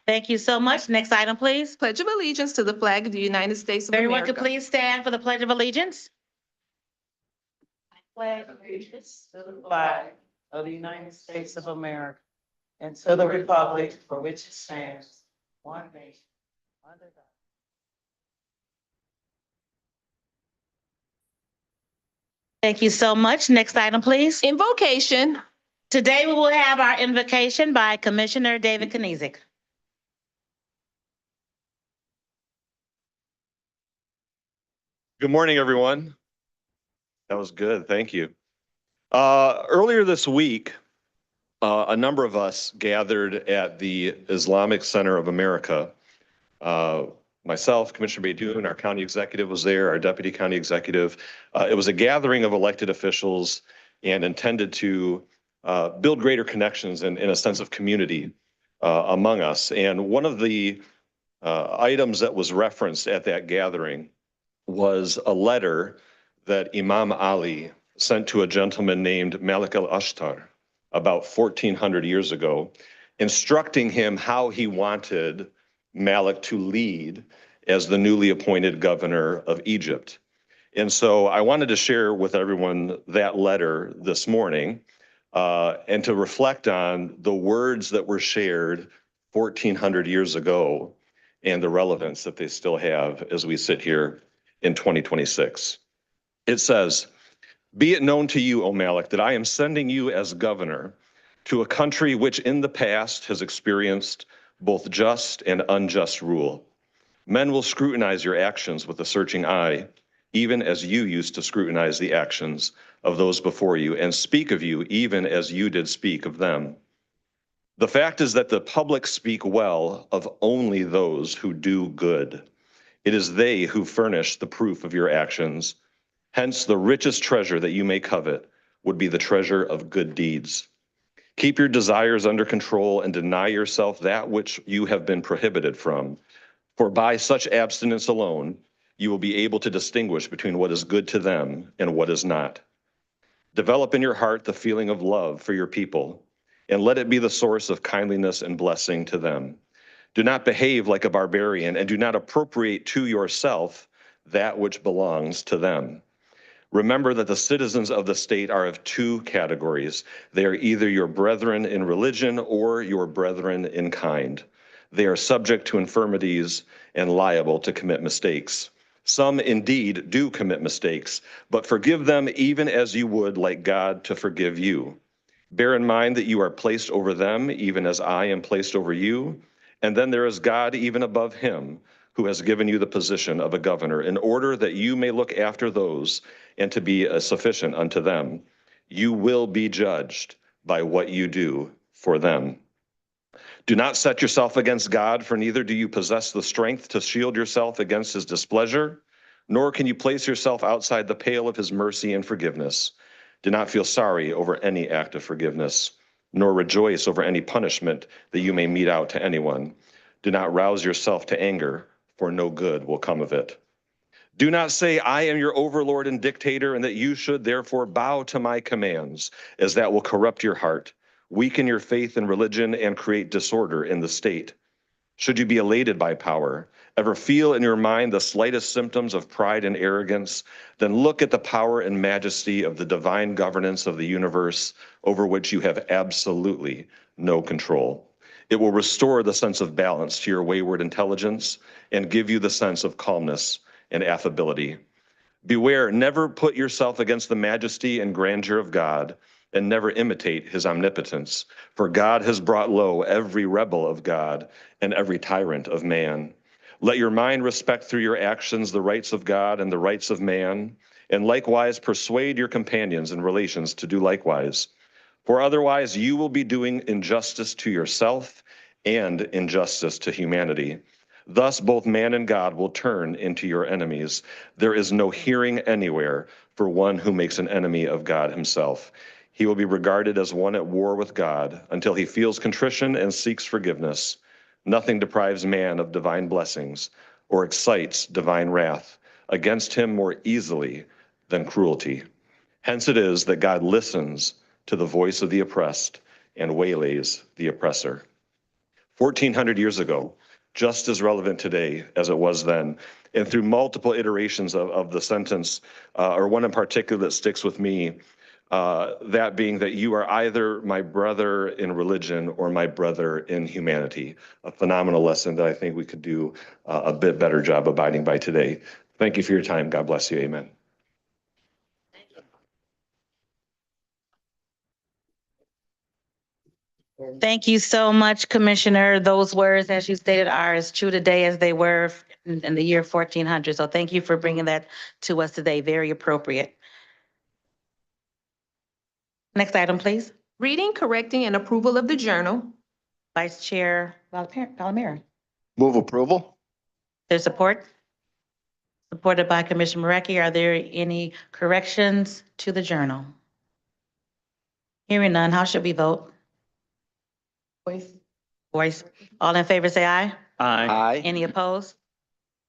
Thank you so much. Next item, please. Pledge of allegiance to the flag of the United States of Everyone America. could please stand for the Pledge of Allegiance. Pledge allegiance to the flag of the United States of America and to the republic for which it stands, one nation, under God. Thank you so much. Next item, please. Invocation. Today we will have our invocation by Commissioner David Kniezek. Good morning, everyone. That was good. Thank you. Earlier this week, a number of us gathered at the Islamic Center of America. Myself, Commissioner Beydoun, our county executive was there, our deputy county executive. It was a gathering of elected officials and intended to build greater connections and a sense of community among us. And one of the items that was referenced at that gathering was a letter that Imam Ali sent to a gentleman named Malik al-Ashtar about 1400 years ago, instructing him how he wanted Malik to lead as the newly appointed governor of Egypt. And so I wanted to share with everyone that letter this morning and to reflect on the words that were shared 1400 years ago and the relevance that they still have as we sit here in 2026. It says, "Be it known to you, O Malik, that I am sending you as governor to a country which in the past has experienced both just and unjust rule. Men will scrutinize your actions with a searching eye, even as you used to scrutinize the actions of those before you, and speak of you even as you did speak of them. The fact is that the public speak well of only those who do good. It is they who furnish the proof of your actions. Hence, the richest treasure that you may covet would be the treasure of good deeds. Keep your desires under control and deny yourself that which you have been prohibited from. For by such abstinence alone, you will be able to distinguish between what is good to them and what is not. Develop in your heart the feeling of love for your people, and let it be the source of kindliness and blessing to them. Do not behave like a barbarian, and do not appropriate to yourself that which belongs to them. Remember that the citizens of the state are of two categories. They are either your brethren in religion or your brethren in kind. They are subject to infirmities and liable to commit mistakes. Some indeed do commit mistakes, but forgive them even as you would like God to forgive you. Bear in mind that you are placed over them, even as I am placed over you. And then there is God even above him, who has given you the position of a governor, in order that you may look after those and to be sufficient unto them. You will be judged by what you do for them. Do not set yourself against God, for neither do you possess the strength to shield yourself against his displeasure, nor can you place yourself outside the pale of his mercy and forgiveness. Do not feel sorry over any act of forgiveness, nor rejoice over any punishment that you may mete out to anyone. Do not rouse yourself to anger, for no good will come of it. Do not say, I am your overlord and dictator, and that you should therefore bow to my commands, as that will corrupt your heart, weaken your faith in religion, and create disorder in the state. Should you be elated by power, ever feel in your mind the slightest symptoms of pride and arrogance, then look at the power and majesty of the divine governance of the universe over which you have absolutely no control. It will restore the sense of balance to your wayward intelligence and give you the sense of calmness and affability. Beware, never put yourself against the majesty and grandeur of God, and never imitate his omnipotence. For God has brought low every rebel of God and every tyrant of man. Let your mind respect through your actions the rights of God and the rights of man, and likewise persuade your companions and relations to do likewise. For otherwise you will be doing injustice to yourself and injustice to humanity. Thus both man and God will turn into your enemies. There is no hearing anywhere for one who makes an enemy of God himself. He will be regarded as one at war with God until he feels contrition and seeks forgiveness. Nothing deprives man of divine blessings or excites divine wrath against him more easily than cruelty. Hence it is that God listens to the voice of the oppressed and waylays the oppressor. 1,400 years ago, just as relevant today as it was then. And through multiple iterations of the sentence, or one in particular that sticks with me, that being that you are either my brother in religion or my brother in humanity. A phenomenal lesson that I think we could do a bit better job abiding by today. Thank you for your time. God bless you. Amen. Thank you so much, Commissioner. Those words, as you stated, are as true today as they were in the year 1400. So thank you for bringing that to us today. Very appropriate. Next item, please. Reading, correcting, and approval of the journal. Vice Chair Palomero. Move approval? There's support? Supported by Commissioner Marecki. Are there any corrections to the journal? Hearing none, how should we vote? Voice. All in favor, say aye. Aye. Any opposed?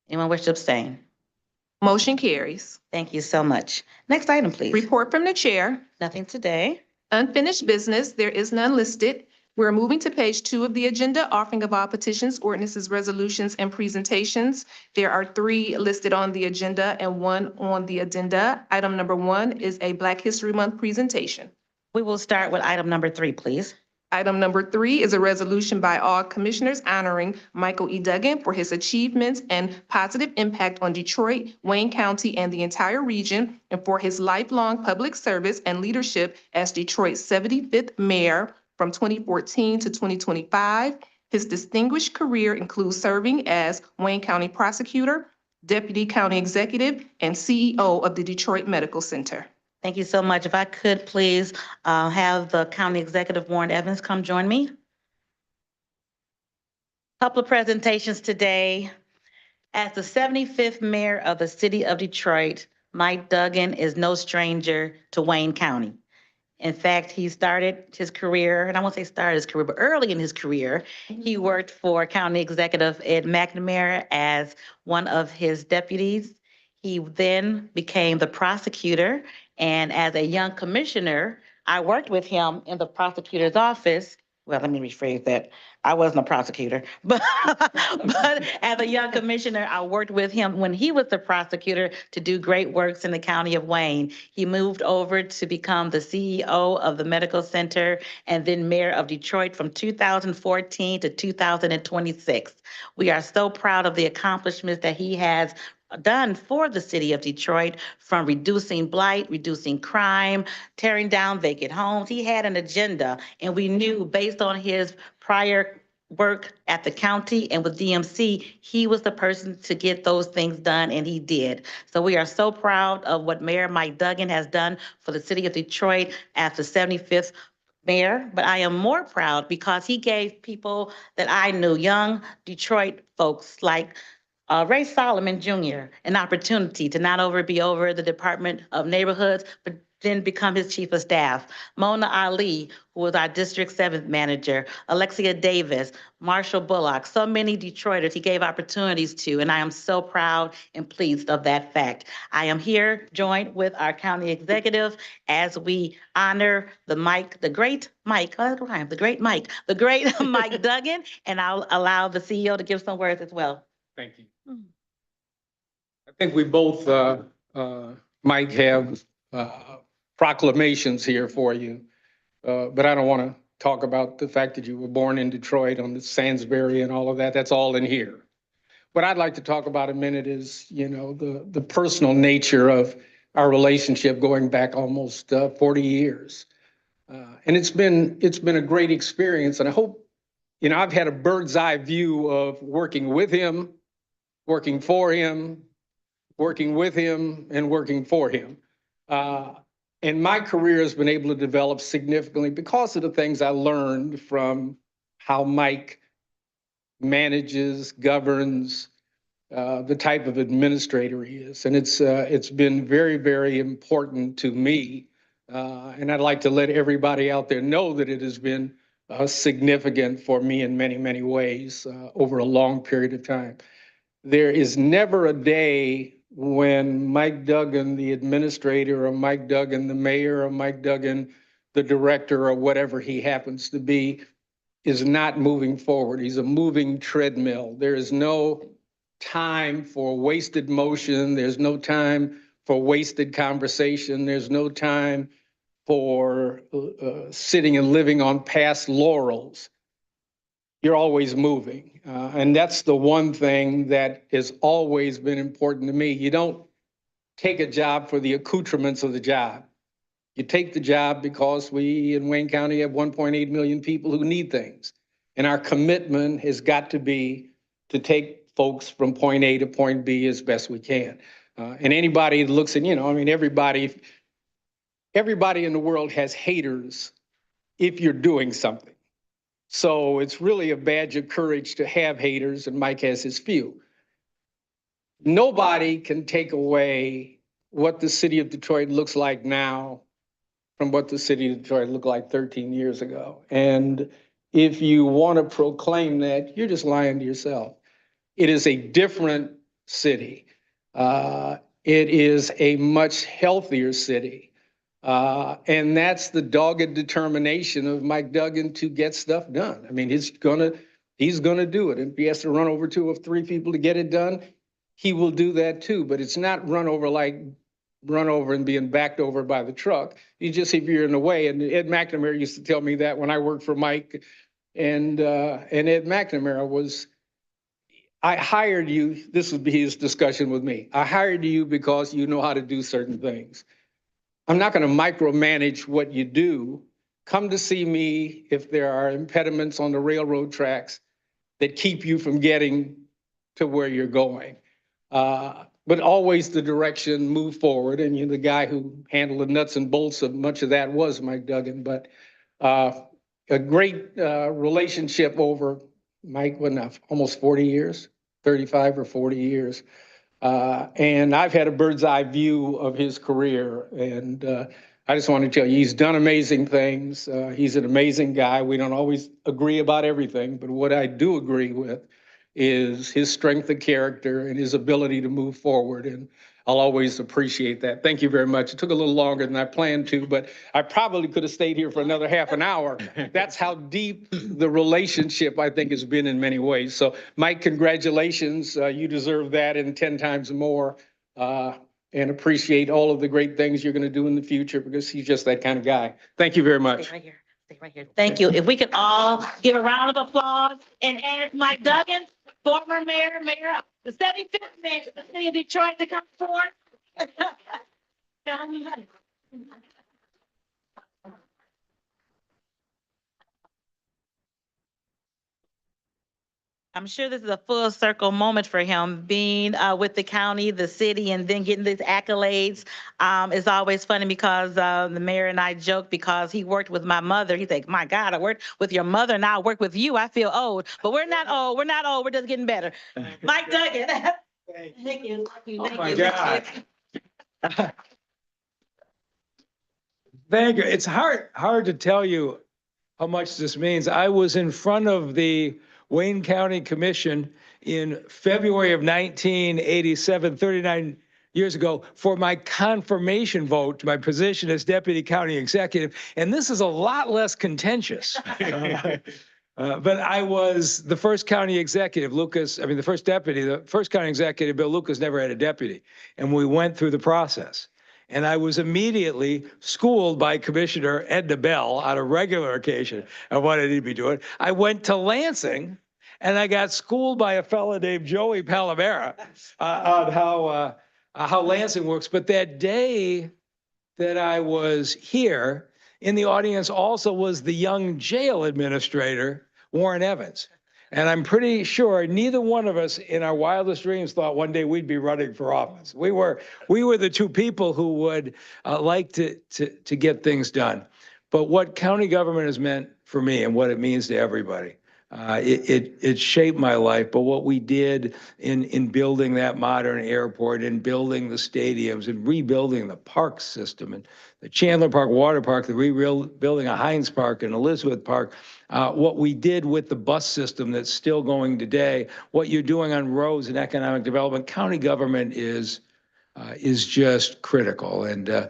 Anyone wish to abstain? Motion carries. Thank you so much. Next item, please. Report from the chair. Nothing today. Unfinished business, there is none listed. We're moving to page 2 of the agenda, offering of all petitions, ordinances, resolutions, and presentations. There are 3 listed on the agenda and 1 on the addenda. Item number 1 is a Black History Month presentation. We will start with item number 3, please. Item number 3 is a resolution by all commissioners honoring Michael E. Duggan for his achievements and positive impact on Detroit, Wayne County, and the entire region, and for his lifelong public service and leadership as Detroit's 75th mayor from 2014 to 2025. His distinguished career includes serving as Wayne County prosecutor, deputy county executive, and CEO of the Detroit Medical Center. Thank you so much. If I could please have the County Executive Warren Evans come join me. Couple of presentations today. As the 75th mayor of the city of Detroit, Mike Duggan is no stranger to Wayne County. In fact, he started his career, and I won't say started his career, but early in his career, he worked for County Executive Ed McNamara as one of his deputies. He then became the prosecutor, and as a young commissioner, I worked with him in the prosecutor's office. Well, let me rephrase that. I wasn't a prosecutor, but as a young commissioner, I worked with him when he was the prosecutor to do great works in the county of Wayne. He moved over to become the CEO of the medical center and then mayor of Detroit from 2014 to 2026. We are so proud of the accomplishments that he has done for the city of Detroit, from reducing blight, reducing crime, tearing down vacant homes. He had an agenda, and we knew based on his prior work at the county and with DMC, he was the person to get those things done, and he did. So we are so proud of what Mayor Mike Duggan has done for the city of Detroit as the 75th mayor, but I am more proud because he gave people that I knew, young Detroit folks like Ray Solomon Jr., an opportunity to not only be over the Department of Neighborhoods, but then become his chief of staff. Mona Ali, who was our District 7th manager, Alexia Davis, Marshall Bullock, so many Detroiters he gave opportunities to, and I am so proud and pleased of that fact. I am here joined with our county executive as we honor the great Mike Duggan, and I'll allow the CEO to give some words as well. Thank you. I think we both might have proclamations here for you, but I don't want to talk about the fact that you were born in Detroit on the Sandsbury and all of that. That's all in here. What I'd like to talk about a minute is, the personal nature of our relationship going back almost 40 years. And it's been a great experience. And I hope, I've had a bird's eye view of working with him, working for him, working with him, and working for him. And my career has been able to develop significantly because of the things I learned from how Mike manages, governs, the type of administrator he is. And it's been very, very important to me. And I'd like to let everybody out there know that it has been significant for me in many, many ways over a long period of time. There is never a day when Mike Duggan, the administrator, or Mike Duggan, the mayor, or Mike Duggan, the director, or whatever he happens to be, is not moving forward. He's a moving treadmill. There is no time for wasted motion. There's no time for wasted conversation. There's no time for sitting and living on past laurels. You're always moving. And that's the one thing that has always been important to me. You don't take a job for the accoutrements of the job. You take the job because we in Wayne County have 1.8 million people who need things. And our commitment has got to be to take folks from point A to point B as best we can. And anybody that looks at, I mean, everybody in the world has haters if you're doing something. So it's really a badge of courage to have haters, and Mike has his few. Nobody can take away what the city of Detroit looks like now from what the city of Detroit looked like 13 years ago. And if you want to proclaim that, you're just lying to yourself. It is a different city. It is a much healthier city. And that's the dogged determination of Mike Duggan to get stuff done. I mean, he's gonna do it. And if he has to run over 2 or 3 people to get it done, he will do that too. But it's not run over and being backed over by the truck. You just, if you're in the way. And Ed McNamara used to tell me that when I worked for Mike, and Ed McNamara was, I hired you, this would be his discussion with me. I hired you because you know how to do certain things. I'm not going to micromanage what you do. Come to see me if there are impediments on the railroad tracks that keep you from getting to where you're going. But always the direction, move forward. And you're the guy who handled the nuts and bolts of much of that was Mike Duggan. But a great relationship over, Mike, what now, almost 40 years, 35 or 40 years. And I've had a bird's eye view of his career. And I just want to tell you, he's done amazing things. He's an amazing guy. We don't always agree about everything, but what I do agree with is his strength of character and his ability to move forward. And I'll always appreciate that. Thank you very much. It took a little longer than I planned to, but I probably could have stayed here for another half an hour. That's how deep the relationship, I think, has been in many ways. So, Mike, congratulations. You deserve that and 10 times more. And appreciate all of the great things you're going to do in the future, because he's just that kind of guy. Thank you very much. Stay right here. Stay right here. Thank you. If we could all give a round of applause and ask Mike Duggan, former mayor, the 75th mayor of the city of Detroit, to come forward. I'm sure this is a full circle moment for him, being with the county, the city, and then getting these accolades. It's always funny because the mayor and I joke because he worked with my mother. He's like, my God, I worked with your mother, now I work with you. I feel old, but we're not old. We're not old. We're just getting better. Mike Duggan. Thank you. Oh my God. Thank you. It's hard to tell you how much this means. I was in front of the Wayne County Commission in February of 1987, 39 years ago, for my confirmation vote to my position as deputy county executive. And this is a lot less contentious. But I was the first county executive, the first deputy, the first county executive. Bill Lucas never had a deputy. And we went through the process. And I was immediately schooled by Commissioner Edna Bell on a regular occasion of what I need to be doing. I went to Lansing and I got schooled by a fellow named Joey Palomera on how Lansing works. But that day that I was here, in the audience also was the young jail administrator, Warren Evans. And I'm pretty sure neither one of us in our wildest dreams thought one day we'd be running for office. We were the two people who would like to get things done. But what county government has meant for me and what it means to everybody, it shaped my life. But what we did in building that modern airport and building the stadiums and rebuilding the park system and the Chandler Park Water Park, the rebuilding a Heinz Park and Elizabeth Park, what we did with the bus system that's still going today, what you're doing on roads and economic development, county government is just critical. And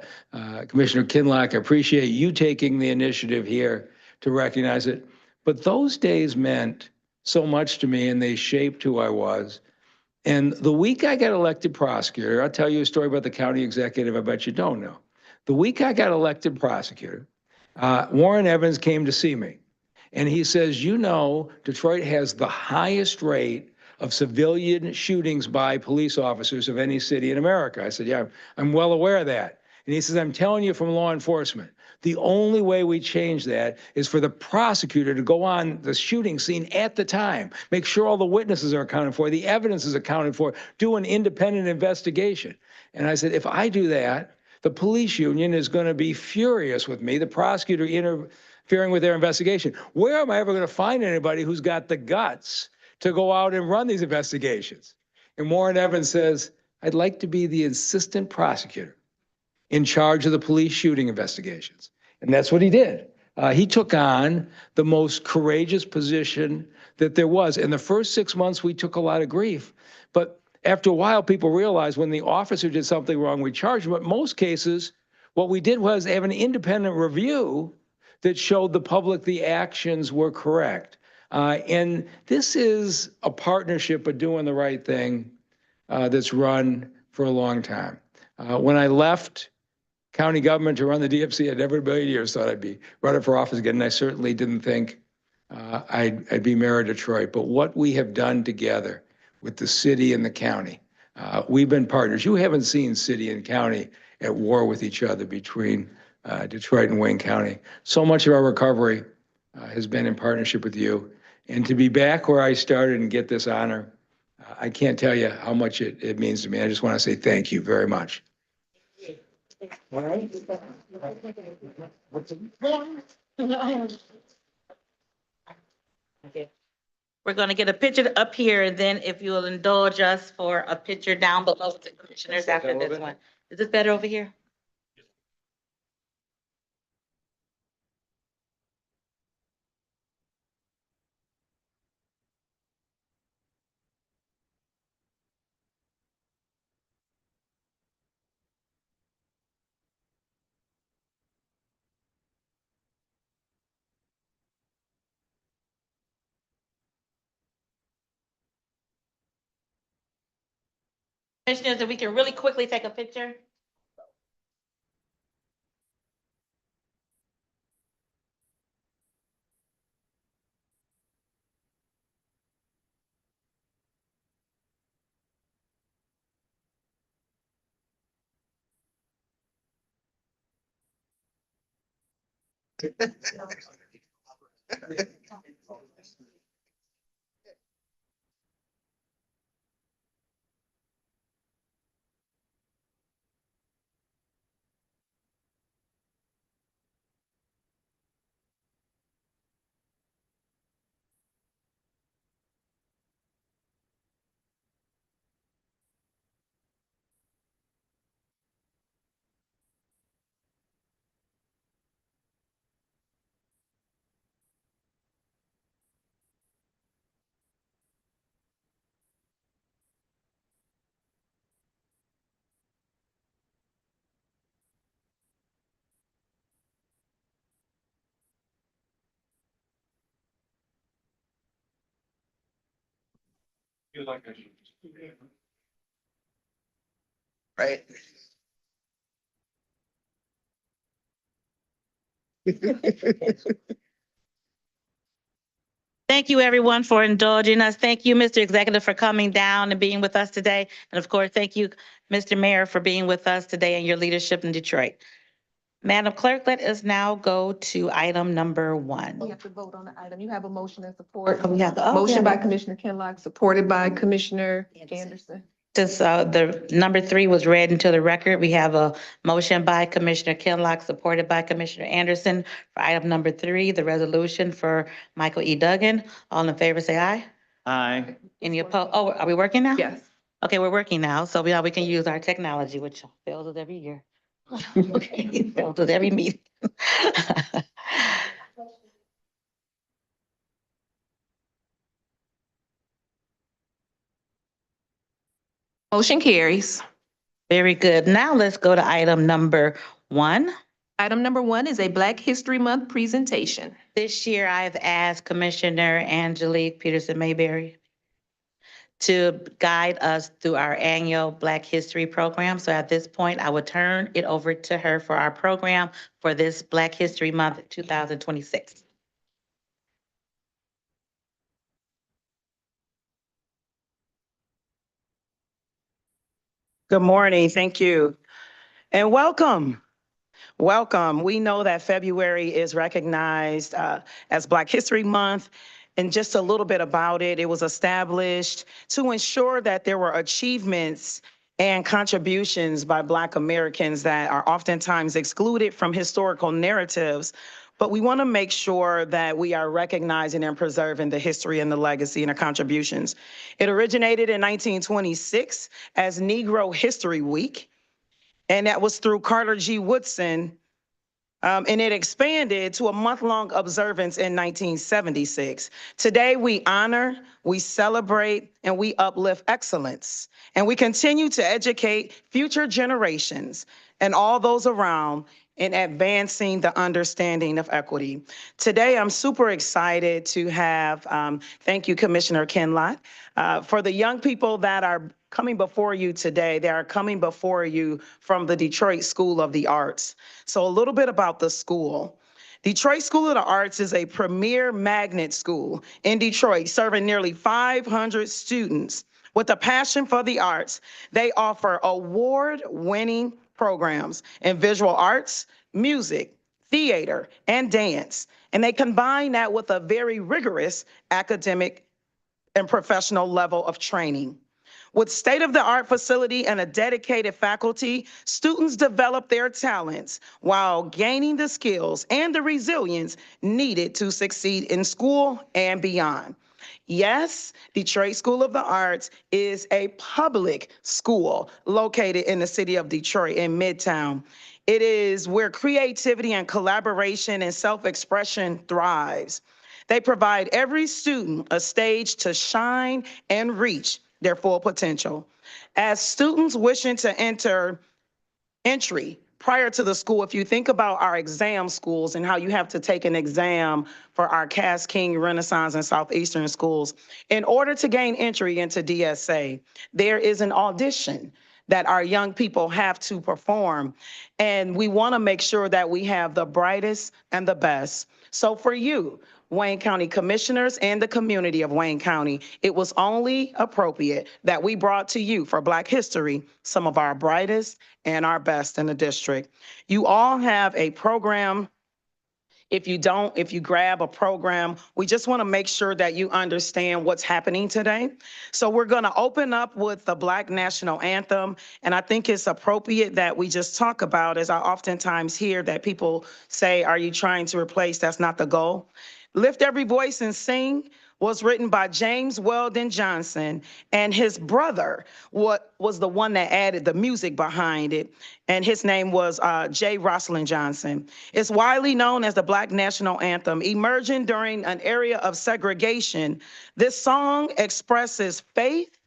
Commissioner Kinlock, I appreciate you taking the initiative here to recognize it. But those days meant so much to me and they shaped who I was. And the week I got elected prosecutor, I'll tell you a story about the county executive I bet you don't know. The week I got elected prosecutor, Warren Evans came to see me. And he says, you know, Detroit has the highest rate of civilian shootings by police officers of any city in America. I said, yeah, I'm well aware of that. And he says, I'm telling you from law enforcement, the only way we change that is for the prosecutor to go on the shooting scene at the time, make sure all the witnesses are accounted for, the evidence is accounted for, do an independent investigation. And I said, if I do that, the police union is going to be furious with me, the prosecutor interfering with their investigation. Where am I ever going to find anybody who's got the guts to go out and run these investigations? And Warren Evans says, I'd like to be the assistant prosecutor in charge of the police shooting investigations. And that's what he did. He took on the most courageous position that there was. In the first 6 months, we took a lot of grief. But after a while, people realized when the officer did something wrong, we charged him. But most cases, what we did was have an independent review that showed the public the actions were correct. And this is a partnership of doing the right thing that's run for a long time. When I left county government to run the DFC, I never in a million years thought I'd be running for office again. And I certainly didn't think I'd be mayor of Detroit. But what we have done together with the city and the county, we've been partners. You haven't seen city and county at war with each other between Detroit and Wayne County. So much of our recovery has been in partnership with you. And to be back where I started and get this honor, I can't tell you how much it means to me. I just want to say thank you very much. We're going to get a picture up here, and then if you'll indulge us for a picture down below with the commissioners after this one. Is this better over here? Commissioners, if we can really quickly take a picture. Right. Thank you, everyone, for indulging us. Thank you, Mr. Executive, for coming down and being with us today. And of course, thank you, Mr. Mayor, for being with us today and your leadership in Detroit. Madam Clerk, let us now go to item number We 1. have to vote on the item. You have a motion and support. We have to- Motion by Commissioner Kinlock, supported by Commissioner Anderson. Since the number 3 was read into the record, we have a motion by Commissioner Kinlock, supported by Commissioner Anderson for item number 3, the resolution for Michael E. Duggan. All in favor, say aye. Aye. Any opposed? Oh, are we working now? Yes. Okay, we're working now, so we can use our technology, which fails us every year. Okay, it fails us every meeting. Motion carries. Very good. Now let's go to item number 1. Item number 1 is a Black History Month presentation. This year, I've asked Commissioner Angelique Peterson Mayberry to guide us through our annual Black History program. So at this point, I would turn it over to her for our program for this Black History Month 2026. Good morning. Thank you. And welcome. Welcome. We know that February is recognized as Black History Month. And just a little bit about it, it was established to ensure that there were achievements and contributions by Black Americans that are oftentimes excluded from historical narratives. But we want to make sure that we are recognizing and preserving the history and the legacy and the contributions. It originated in 1926 as Negro History Week, and that was through Carter G. Woodson, and it expanded to a month-long observance in 1976. Today, we honor, we celebrate, and we uplift excellence. And we continue to educate future generations and all those around in advancing the understanding of equity. Today, I'm super excited to have, thank you, Commissioner Kinlott, for the young people that are coming before you today. They are coming before you from the Detroit School of the Arts. So a little bit about the school. Detroit School of the Arts is a premier magnet school in Detroit, serving nearly 500 students with a passion for the arts. They offer award-winning programs in visual arts, music, theater, and dance. And they combine that with a very rigorous academic and professional level of training. With state-of-the-art facility and a dedicated faculty, students develop their talents while gaining the skills and the resilience needed to succeed in school and beyond. Yes, Detroit School of the Arts is a public school located in the city of Detroit in Midtown. It is where creativity and collaboration and self-expression thrives. They provide every student a stage to shine and reach their full potential. As students wishing to enter entry prior to the school, if you think about our exam schools and how you have to take an exam for our Cass King, Renaissance, and Southeastern schools, in order to gain entry into DSA, there is an audition that our young people have to perform. And we want to make sure that we have the brightest and the best. So for you, Wayne County Commissioners and the community of Wayne County, it was only appropriate that we brought to you for Black History some of our brightest and our best in the district. You all have a program. If you don't, if you grab a program, we just want to make sure that you understand what's happening today. So we're going to open up with the Black National Anthem. And I think it's appropriate that we just talk about, as I oftentimes hear that people say, are you trying to replace? That's not the goal. Lift Every Voice and Sing was written by James Weldon Johnson, and his brother was the one that added the music behind it, and his name was J. Rosalind Johnson. It's widely known as the Black National Anthem. Emerging during an area of segregation, this song expresses faith,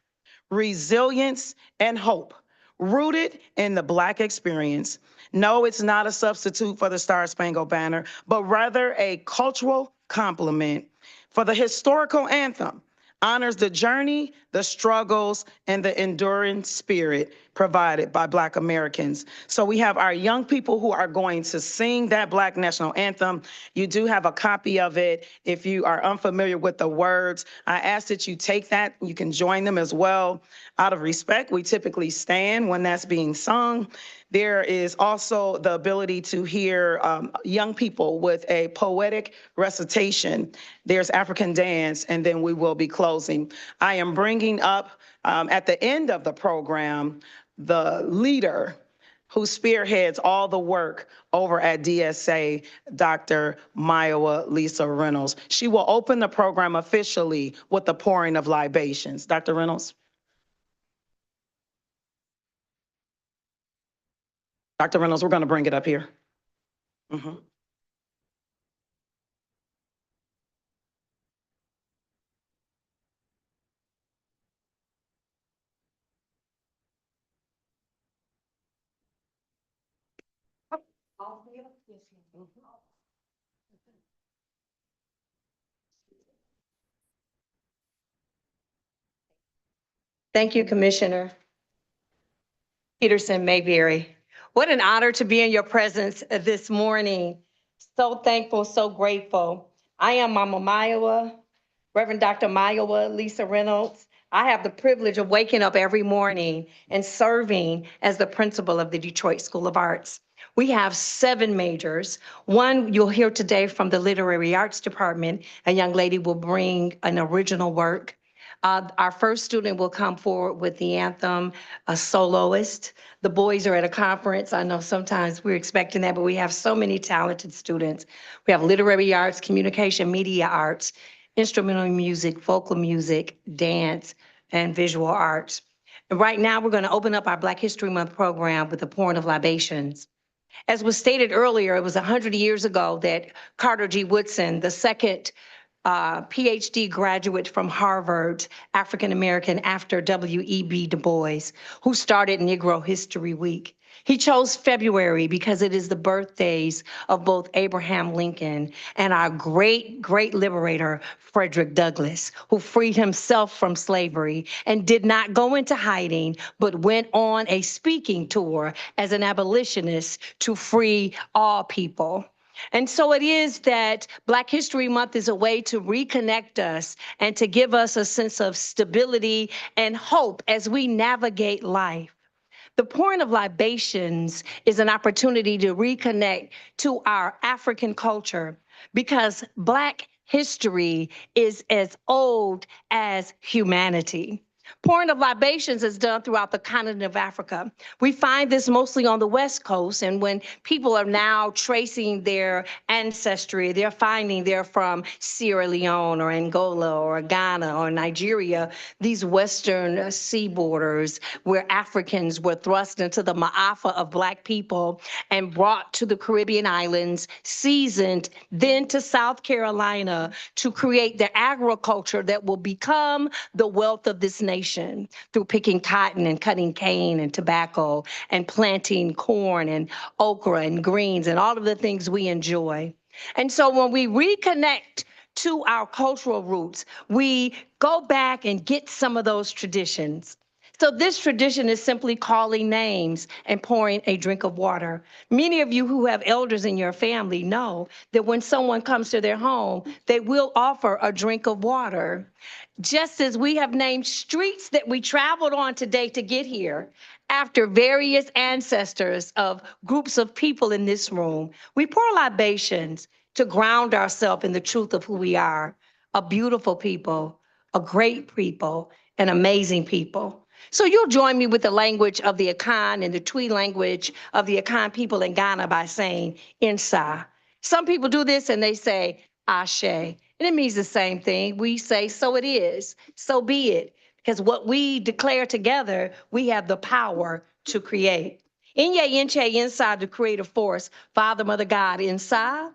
resilience, and hope, rooted in the Black experience. No, it's not a substitute for the Star Spangled Banner, but rather a cultural complement. For the historical anthem honors the journey, the struggles, and the enduring spirit provided by Black Americans. So we have our young people who are going to sing that Black National Anthem. You do have a copy of it. If you are unfamiliar with the words, I ask that you take that. You can join them as well. Out of respect, we typically stand when that's being sung. There is also the ability to hear young people with a poetic recitation. There's African dance, and then we will be closing. I am bringing up at the end of the program the leader who spearheads all the work over at DSA, Dr. Myowa Lisa Reynolds. She will open the program officially with the pouring of libations. Dr. Reynolds? Dr. Reynolds, we're going to bring it up here. Mhm. Thank you, Commissioner Peterson Mayberry. What an honor to be in your presence this morning. So thankful, so grateful. I am Mama Maiwa, Reverend Dr. Maiwa Lisa Reynolds. I have the privilege of waking up every morning and serving as the principal of the Detroit School of Arts. We have 7 majors. One you'll hear today from the Literary Arts Department. A young lady will bring an original work. Our first student will come forward with the anthem, a soloist. The boys are at a conference. I know sometimes we're expecting that, but we have so many talented students. We have literary arts, communication, media arts, instrumental music, vocal music, dance, and visual arts. And right now, we're going to open up our Black History Month program with the pouring of libations. As was stated earlier, it was 100 years ago that Carter G. Woodson, the second PhD graduate from Harvard, African American after W.E.B. Du Bois, who started Negro History Week. He chose February because it is the birthdays of both Abraham Lincoln and our great, great liberator, Frederick Douglass, who freed himself from slavery and did not go into hiding, but went on a speaking tour as an abolitionist to free all people. And so it is that Black History Month is a way to reconnect us and to give us a sense of stability and hope as we navigate life. The pouring of libations is an opportunity to reconnect to our African culture because Black history is as old as humanity. Pouring of libations is done throughout the continent of Africa. We find this mostly on the West Coast, and when people are now tracing their ancestry, they're finding they're from Sierra Leone or Angola or Ghana or Nigeria, these Western sea borders where Africans were thrust into the ma'afa of Black people and brought to the Caribbean islands, seasoned, then to South Carolina to create the agriculture that will become the wealth of this nation through picking cotton and cutting cane and tobacco and planting corn and okra and greens and all of the things we enjoy. And so when we reconnect to our cultural roots, we go back and get some of those traditions. So this tradition is simply calling names and pouring a drink of water. Many of you who have elders in your family know that when someone comes to their home, they will offer a drink of water. Just as we have named streets that we traveled on today to get here after various ancestors of groups of people in this room, we pour libations to ground ourselves in the truth of who we are, a beautiful people, a great people, an amazing people. So you'll join me with the language of the Akan and the Twi language of the Akan people in Ghana by saying Insa. Some people do this and they say Ashe, and it means the same thing. We say so it is, so be it, because what we declare together, we have the power to create. Inye Inche inside the creative force, Father, Mother, God inside.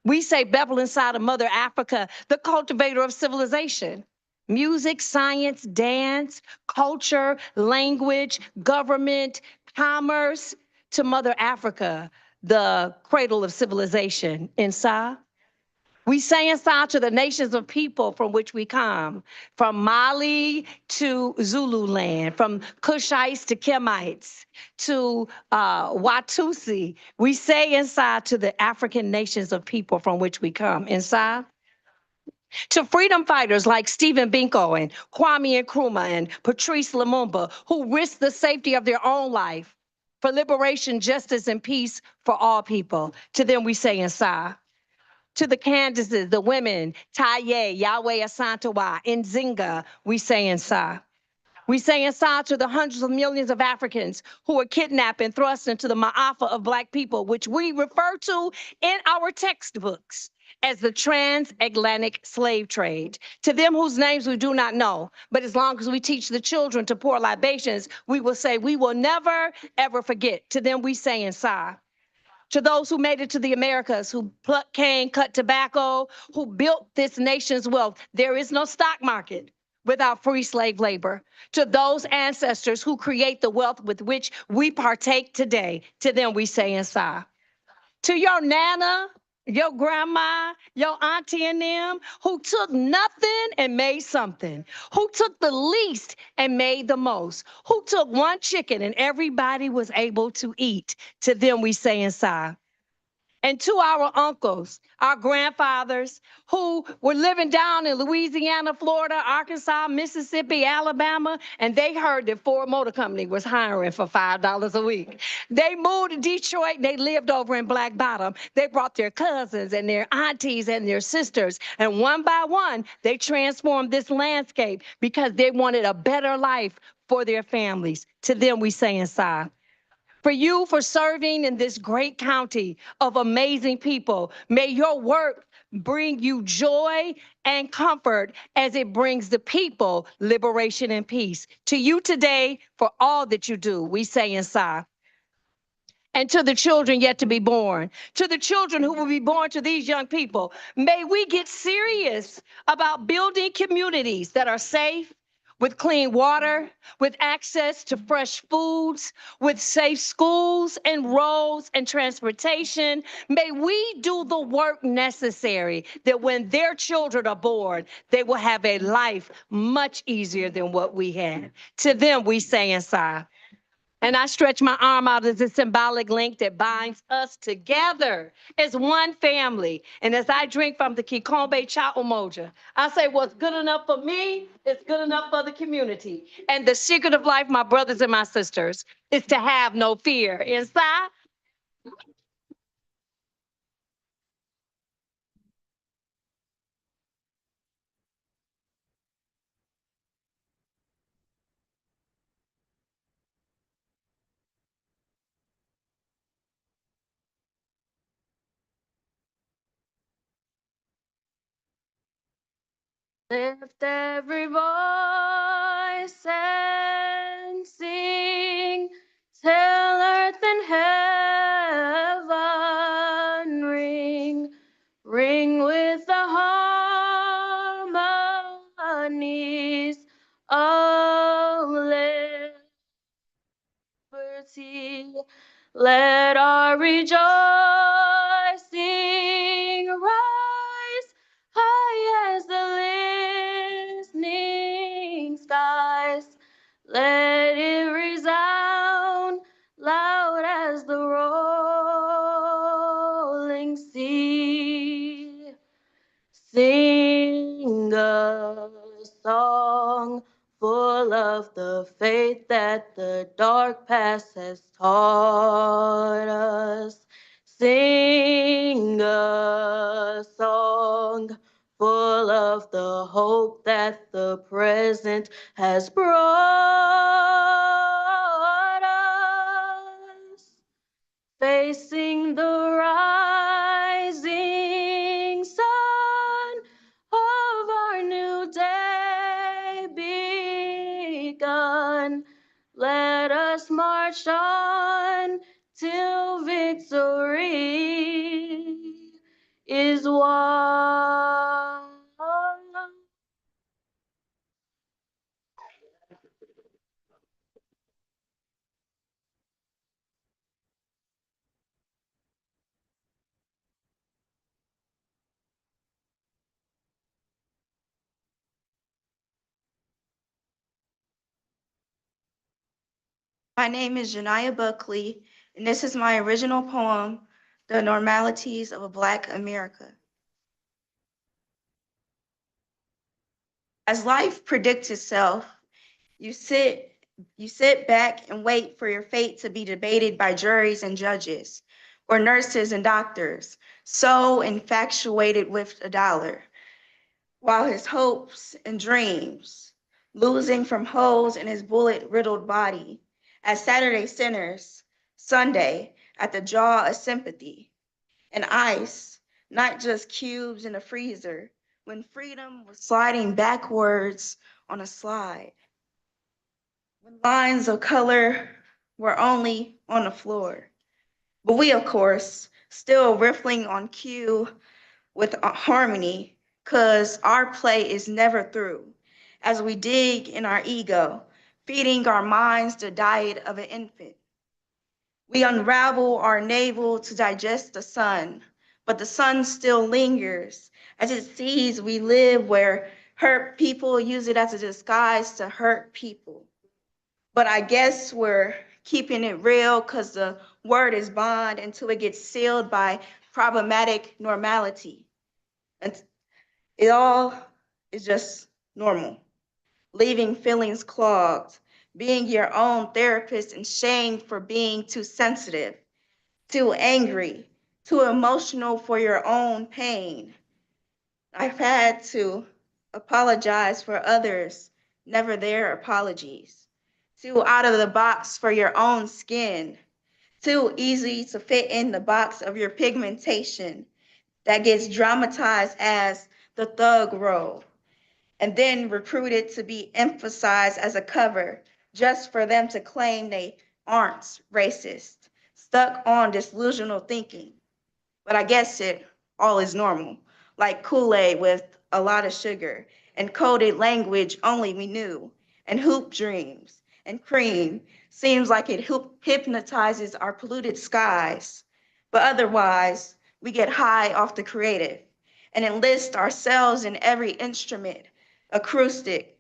We say Bethel inside of Mother Africa, the cultivator of civilization. Music, science, dance, culture, language, government, commerce, to Mother Africa, the cradle of civilization. Inside. We say inside to the nations of people from which we come, from Mali to Zululand, from Kushites to Kemites to Watusi. We say inside to the African nations of people from which we come. Inside. To freedom fighters like Stephen Biko and Kwame Nkrumah and Patrice Lumumba, who risked the safety of their own life for liberation, justice, and peace for all people. To them we say inside. To the Candaces, the women, Taye, Yahweh Asantawa, Nzinga, we say inside. We say inside to the hundreds of millions of Africans who were kidnapped and thrust into the ma'afa of Black people, which we refer to in our textbooks as the transatlantic slave trade. To them whose names we do not know, but as long as we teach the children to pour libations, we will say, we will never, ever forget. To them we say inside. To those who made it to the Americas, who plucked cane, cut tobacco, who built this nation's wealth. There is no stock market. without free slave labor. To those ancestors who create the wealth with which we partake today, to them we say inside. To your nana, your grandma, your auntie and them who took nothing and made something, who took the least and made the most, who took one chicken and everybody was able to eat. To them we say inside. And to our uncles, our grandfathers who were living down in Louisiana, Florida, Arkansas, Mississippi, Alabama, and they heard that Ford Motor Company was hiring for $5 a week. They moved to Detroit and they lived over in Black Bottom. They brought their cousins and their aunties and their sisters, and one by one, they transformed this landscape because they wanted a better life for their families. To them, we say inside. For you for serving in this great county of amazing people. May your work bring you joy and comfort as it brings the people liberation and peace. To you today, for all that you do, we say inside. And to the children yet to be born, to the children who will be born to these young people, may we get serious about building communities that are safe, with clean water, with access to fresh foods, with safe schools and roads and transportation. May we do the work necessary that when their children are born, they will have a life much easier than what we had. To them, we say inside. And I stretch my arm out as a symbolic link that binds us together as one family. And as I drink from the Kikombe Cha Umoja, I say what's good enough for me is good enough for the community. And the secret of life, my brothers and my sisters, is to have no fear. Inside, lift every voice and sing, till earth and heaven ring, ring with the harmonies of liberty. Let our rejoicing rise high as the listening skies. Let it resound loud as the rolling sea. Sing a song full of the faith that the dark past has taught us. Sing a song full of the hope that the present has brought us. Facing the rising sun of our new day begun. Let us march on till victory is won. My name is Janiyah Buckley, and this is my original poem, The Normalities of a Black America. As life predicts itself, you sit back and wait for your fate to be debated by juries and judges, or nurses and doctors, so infatuated with a dollar, while his hopes and dreams losing from holes in his bullet-riddled body, as Saturday sinners, Sunday at the jaw of sympathy, and ice, not just cubes in a freezer, when freedom was sliding backwards on a slide, when lines of color were only on the floor. But we, of course, still riffling on cue with harmony, because our play is never through. as we dig in our ego, feeding our minds the diet of an infant. We unravel our navel to digest the sun, but the sun still lingers as it sees we live where hurt people use it as a disguise to hurt people. But I guess we're keeping it real because the word is bond until it gets sealed by problematic normality. And it all is just normal. Leaving feelings clogged, being your own therapist and shamed for being too sensitive, too angry, too emotional for your own pain. I've had to apologize for others, never their apologies. Too out of the box for your own skin, too easy to fit in the box of your pigmentation that gets dramatized as the thug role and then recruited to be emphasized as a cover just for them to claim they aren't racist, stuck on delusional thinking. But I guess it all is normal, like Kool-Aid with a lot of sugar and coded language only we knew, and hoop dreams and cream seems like it hypnotizes our polluted skies. But otherwise, we get high off the creative and enlist ourselves in every instrument, acoustic,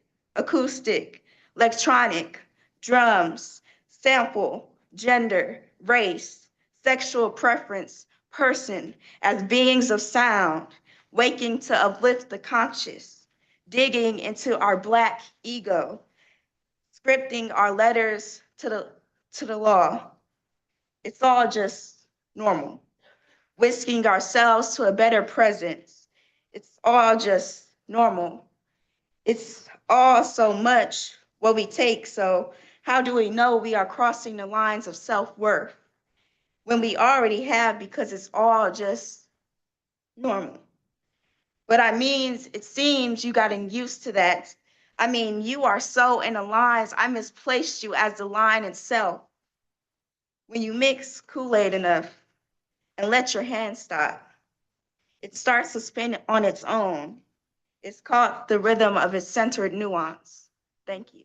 electronic, drums, sample, gender, race, sexual preference, person as beings of sound, waking to uplift the conscious, digging into our Black ego, scripting our letters to the law. It's all just normal, whisking ourselves to a better presence. It's all just normal. It's all so much what we take, so how do we know we are crossing the lines of self-worth when we already have because it's all just normal? But I mean, it seems you gotten used to that. I mean, you are so in the lines, I misplaced you as the line itself. When you mix Kool-Aid enough and let your hand stop, it starts to spin on its own. It's caught the rhythm of its centered nuance. Thank you.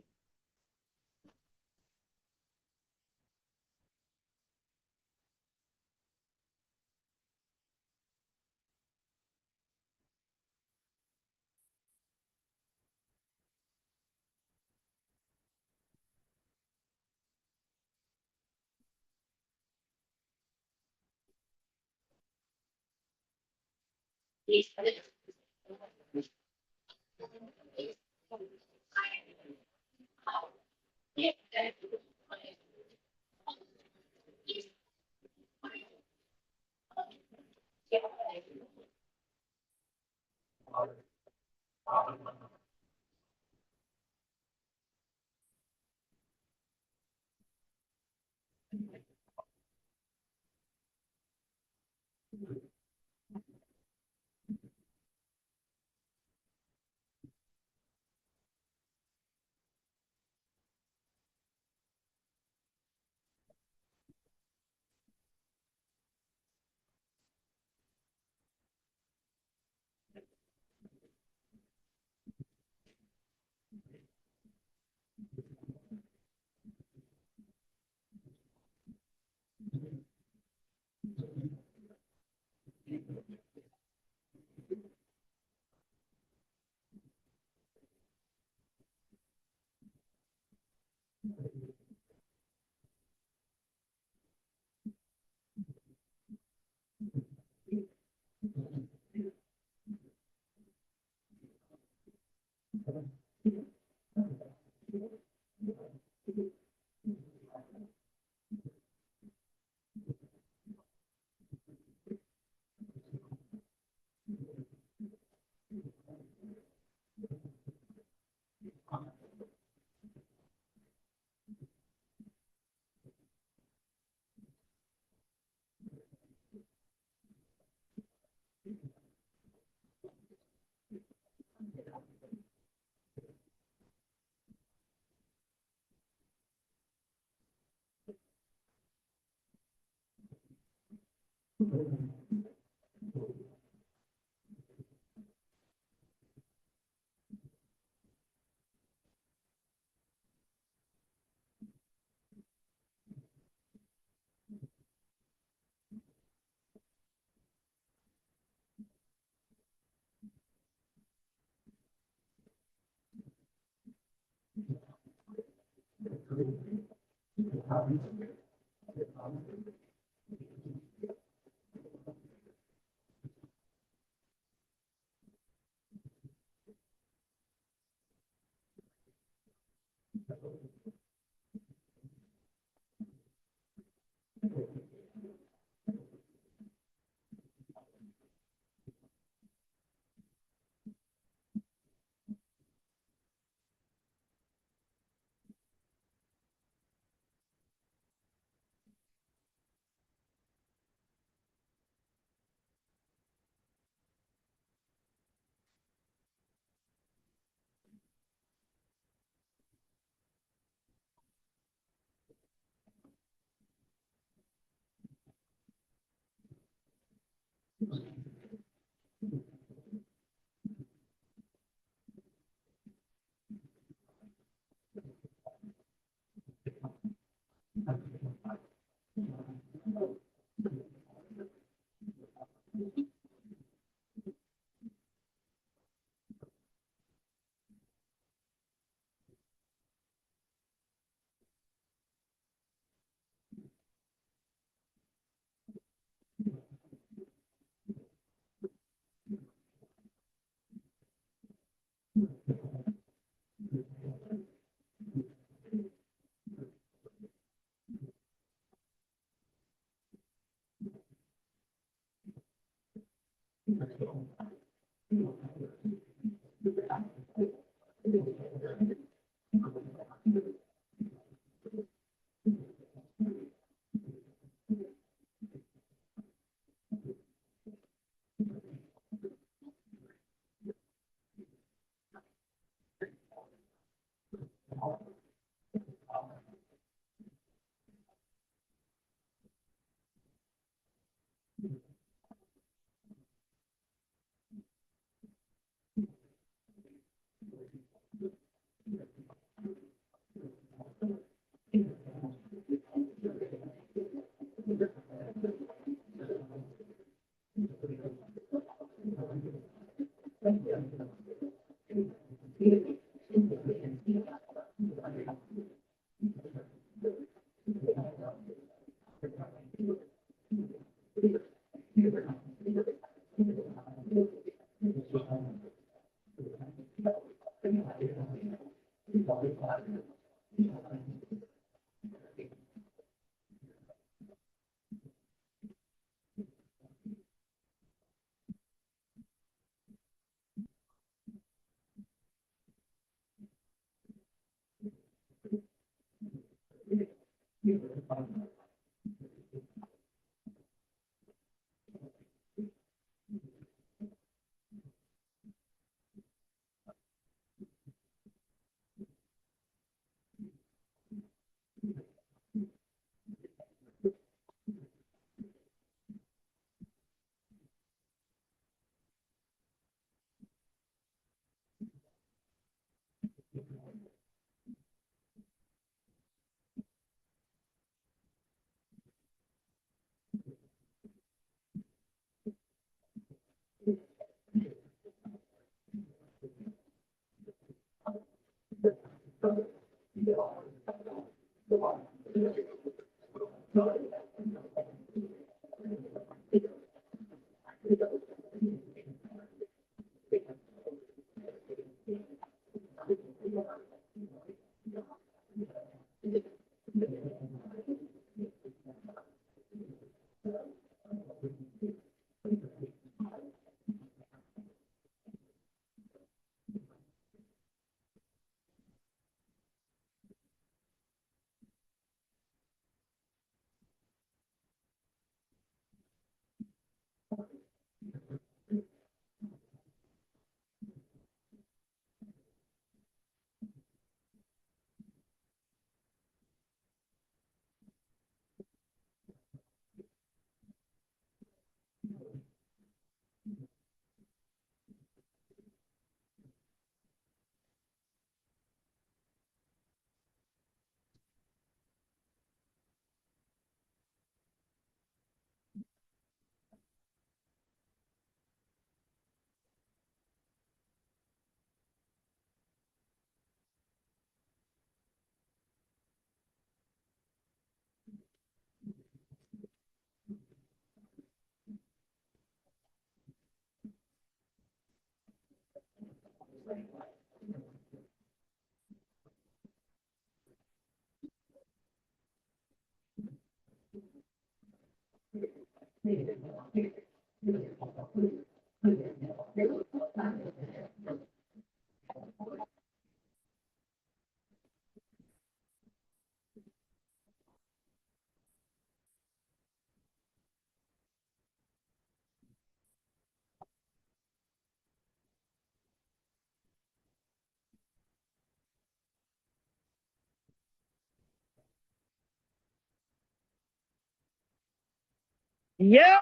Yeah.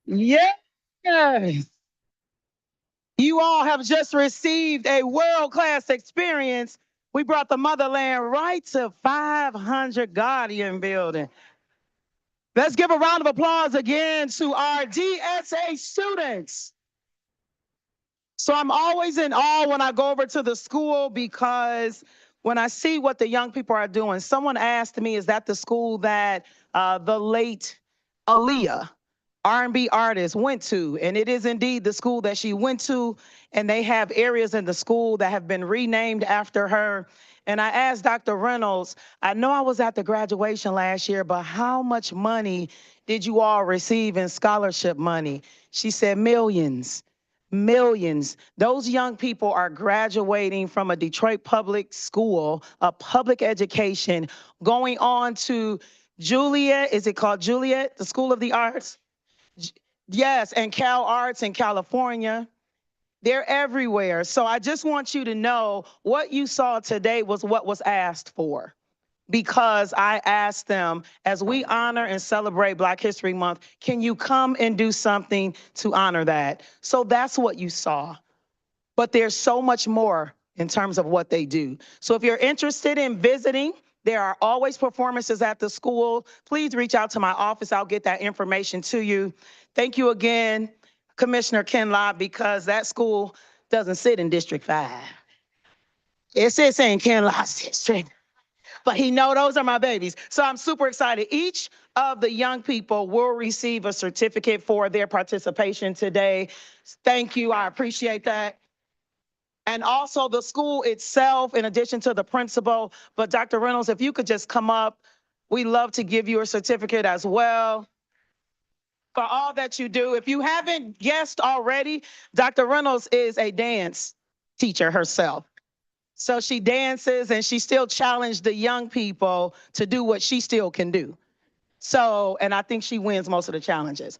Yes. You all have just received a world-class experience. We brought the motherland right to 500 Guardian Building. Let's give a round of applause again to our DSA students. So I'm always in awe when I go over to the school because when I see what the young people are doing, someone asked me, is that the school that the late Aaliyah, R&B artist, went to? And it is indeed the school that she went to, and they have areas in the school that have been renamed after her. And I asked Dr. Reynolds, I know I was at the graduation last year, but how much money did you all receive in scholarship money? She said millions. Millions. Those young people are graduating from a Detroit public school, a public education, going on to Juliet. Is it called Juliet, the School of the Arts? Yes, and Cal Arts in California. They're everywhere. So I just want you to know what you saw today was what was asked for. Because I asked them, as we honor and celebrate Black History Month, can you come and do something to honor that? So that's what you saw. But there's so much more in terms of what they do. So if you're interested in visiting, there are always performances at the school. Please reach out to my office. I'll get that information to you. Thank you again, Commissioner Ken Lott, because that school doesn't sit in District 5. It sits in Ken Lott's district. But he know those are my babies. So I'm super excited. Each of the young people will receive a certificate for their participation today. Thank you. I appreciate that. And also the school itself, in addition to the principal. But Dr. Reynolds, if you could just come up, we love to give you a certificate as well for all that you do. If you haven't guessed already, Dr. Reynolds is a dance teacher herself. So she dances and she still challenged the young people to do what she still can do. So, and I think she wins most of the challenges.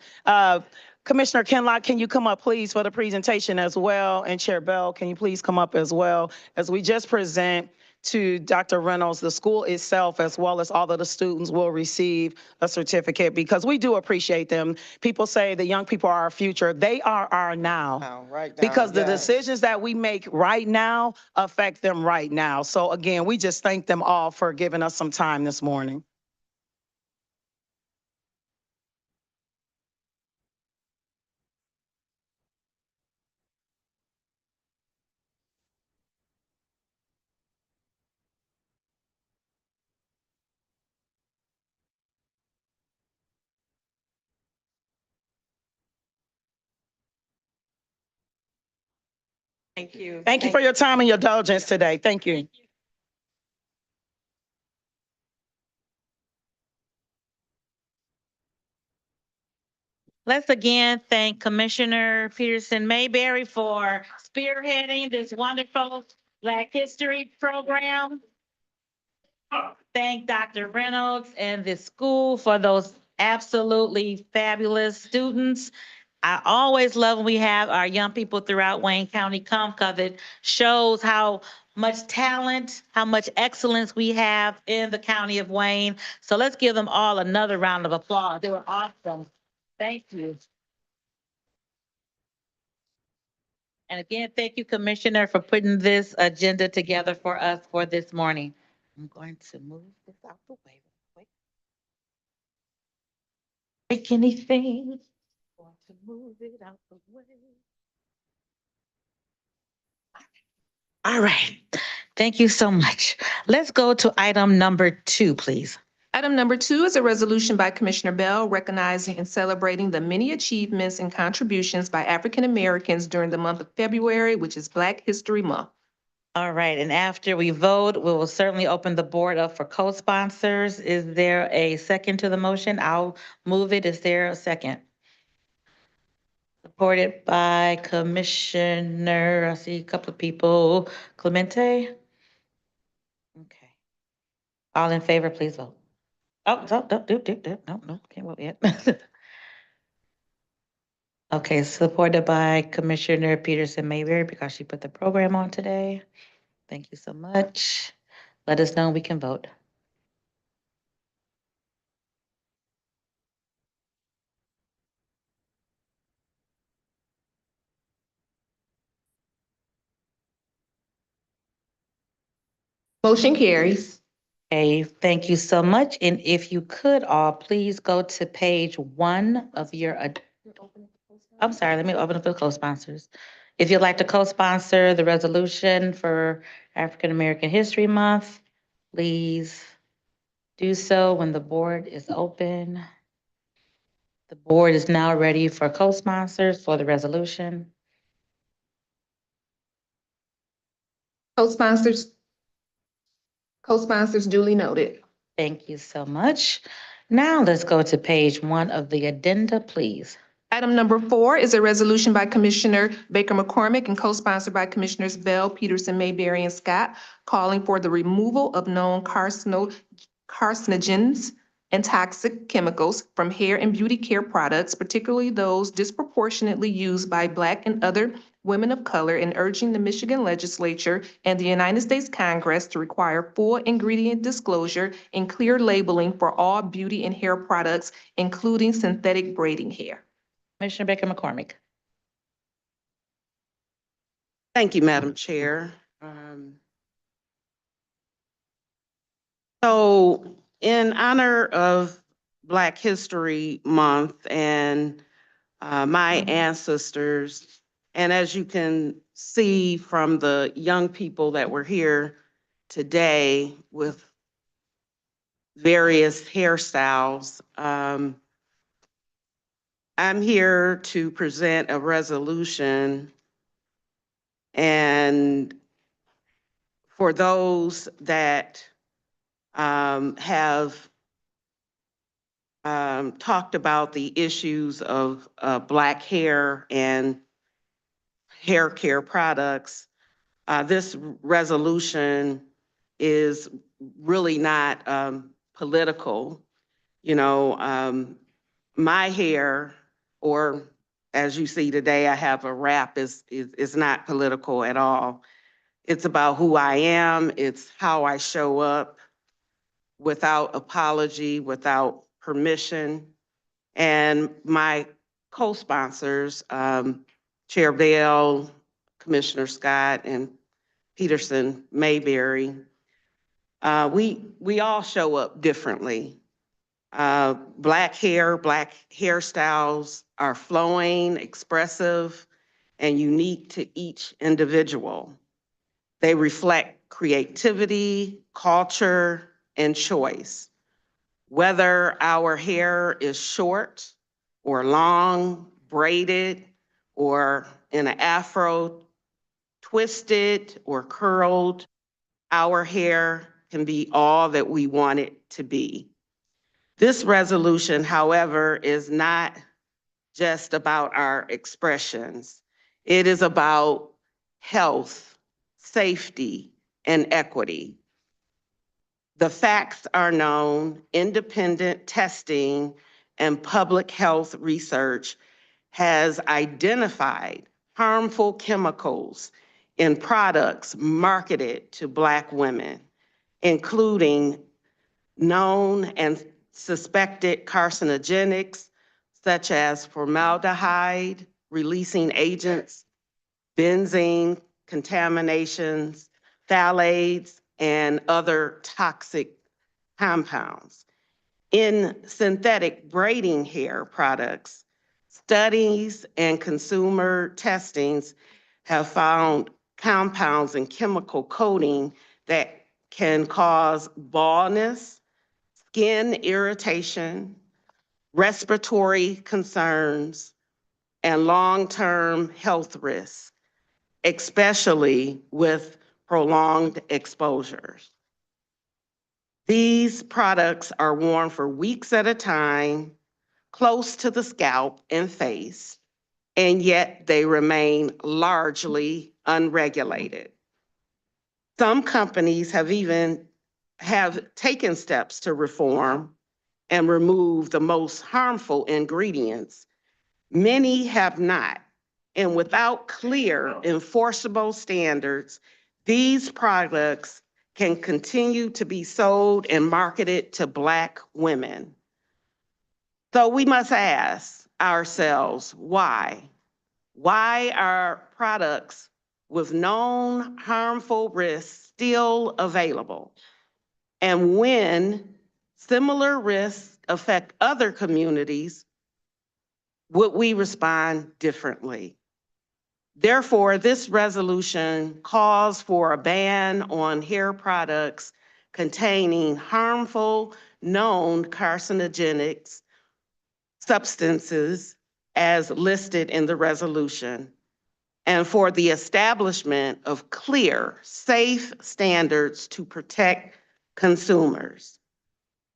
Commissioner Kenlock, can you come up, please, for the presentation as well? And Chair Bell, can you please come up as well? As we just present to Dr. Reynolds, the school itself, as well as all of the students, will receive a certificate because we do appreciate them. People say the young people are our future. They are our now. Because the decisions that we make right now affect them right now. So again, we just thank them all for giving us some time this morning. Thank you. Thank you for your time and your indulgence today. Thank you. Let's again thank Commissioner Peterson Mayberry for spearheading this wonderful Black History program. Thank Dr. Reynolds and the school for those absolutely fabulous students. I always love when we have our young people throughout Wayne County come because it shows how much talent, how much excellence we have in the county of Wayne. So let's give them all another round of applause. They were awesome. Thank you. And again, thank you, Commissioner, for putting this agenda together for us for this morning. I'm going to move this out the way real quick. Break anything. Going to move it out the way. All right. Thank you so much. Let's go to item number 2, please. Item number 2 is a resolution by Commissioner Bell recognizing and celebrating the many achievements and contributions by African Americans during the month of February, which is Black History Month. All right, and after we vote, we will certainly open the board up for co-sponsors. Is there a second to the motion? I'll move it. Is there a second? Supported by Commissioner, I see a couple of people. Clemente? Okay. All in favor, please vote. Oh, no, can't vote yet. Okay, supported by Commissioner Peterson Mayberry because she put the program on today. Thank you so much. Let us know we can vote. Motion carries. Okay, thank you so much. And if you could all please go to page 1 of your, I'm sorry, let me open up the co-sponsors. If you'd like to co-sponsor the resolution for African American History Month, please do so when the board is open. The board is now ready for co-sponsors for the resolution. Co-sponsors duly noted. Thank you so much. Now let's go to page 1 of the addenda, please. Item number 4 is a resolution by Commissioner Baker McCormick and co-sponsored by Commissioners Bell, Peterson, Mayberry, and Scott, calling for the removal of known carcinogens and toxic chemicals from hair and beauty care products, particularly those disproportionately used by Black and other women of color, and urging the Michigan Legislature and the United States Congress to require full ingredient disclosure and clear labeling for all beauty and hair products, including synthetic braiding hair. Commissioner Baker McCormick. Thank you, Madam Chair. So in honor of Black History Month and my ancestors, and as you can see from the young people that were here today with various hairstyles, I'm here to present a resolution, and for those that have talked about the issues of Black hair and hair care products, this resolution is really not political. You know, my hair, or as you see today, I have a wrap, is not political at all. It's about who I am. It's how I show up without apology, without permission. And my co-sponsors, Chair Bell, Commissioner Scott, and Peterson Mayberry, we all show up differently. Black hair, Black hairstyles are flowing, expressive, and unique to each individual. They reflect creativity, culture, and choice. Whether our hair is short or long, braided, or in an afro, twisted or curled, our hair can be all that we want it to be. This resolution, however, is not just about our expressions. It is about health, safety, and equity. The facts are known. Independent testing and public health research has identified harmful chemicals in products marketed to Black women, including known and suspected carcinogenics such as formaldehyde, releasing agents, benzene contaminations, phthalates, and other toxic compounds. In synthetic braiding hair products, studies and consumer testings have found compounds and chemical coating that can cause baldness, skin irritation, respiratory concerns, and long-term health risks, especially with prolonged exposures. These products are worn for weeks at a time, close to the scalp and face, and yet they remain largely unregulated. Some companies have taken steps to reform and remove the most harmful ingredients. Many have not. And without clear enforceable standards, these products can continue to be sold and marketed to Black women. So we must ask ourselves, why? Why are products with known harmful risks still available? And when similar risks affect other communities, would we respond differently? Therefore, this resolution calls for a ban on hair products containing harmful known carcinogenic substances as listed in the resolution, and for the establishment of clear, safe standards to protect consumers.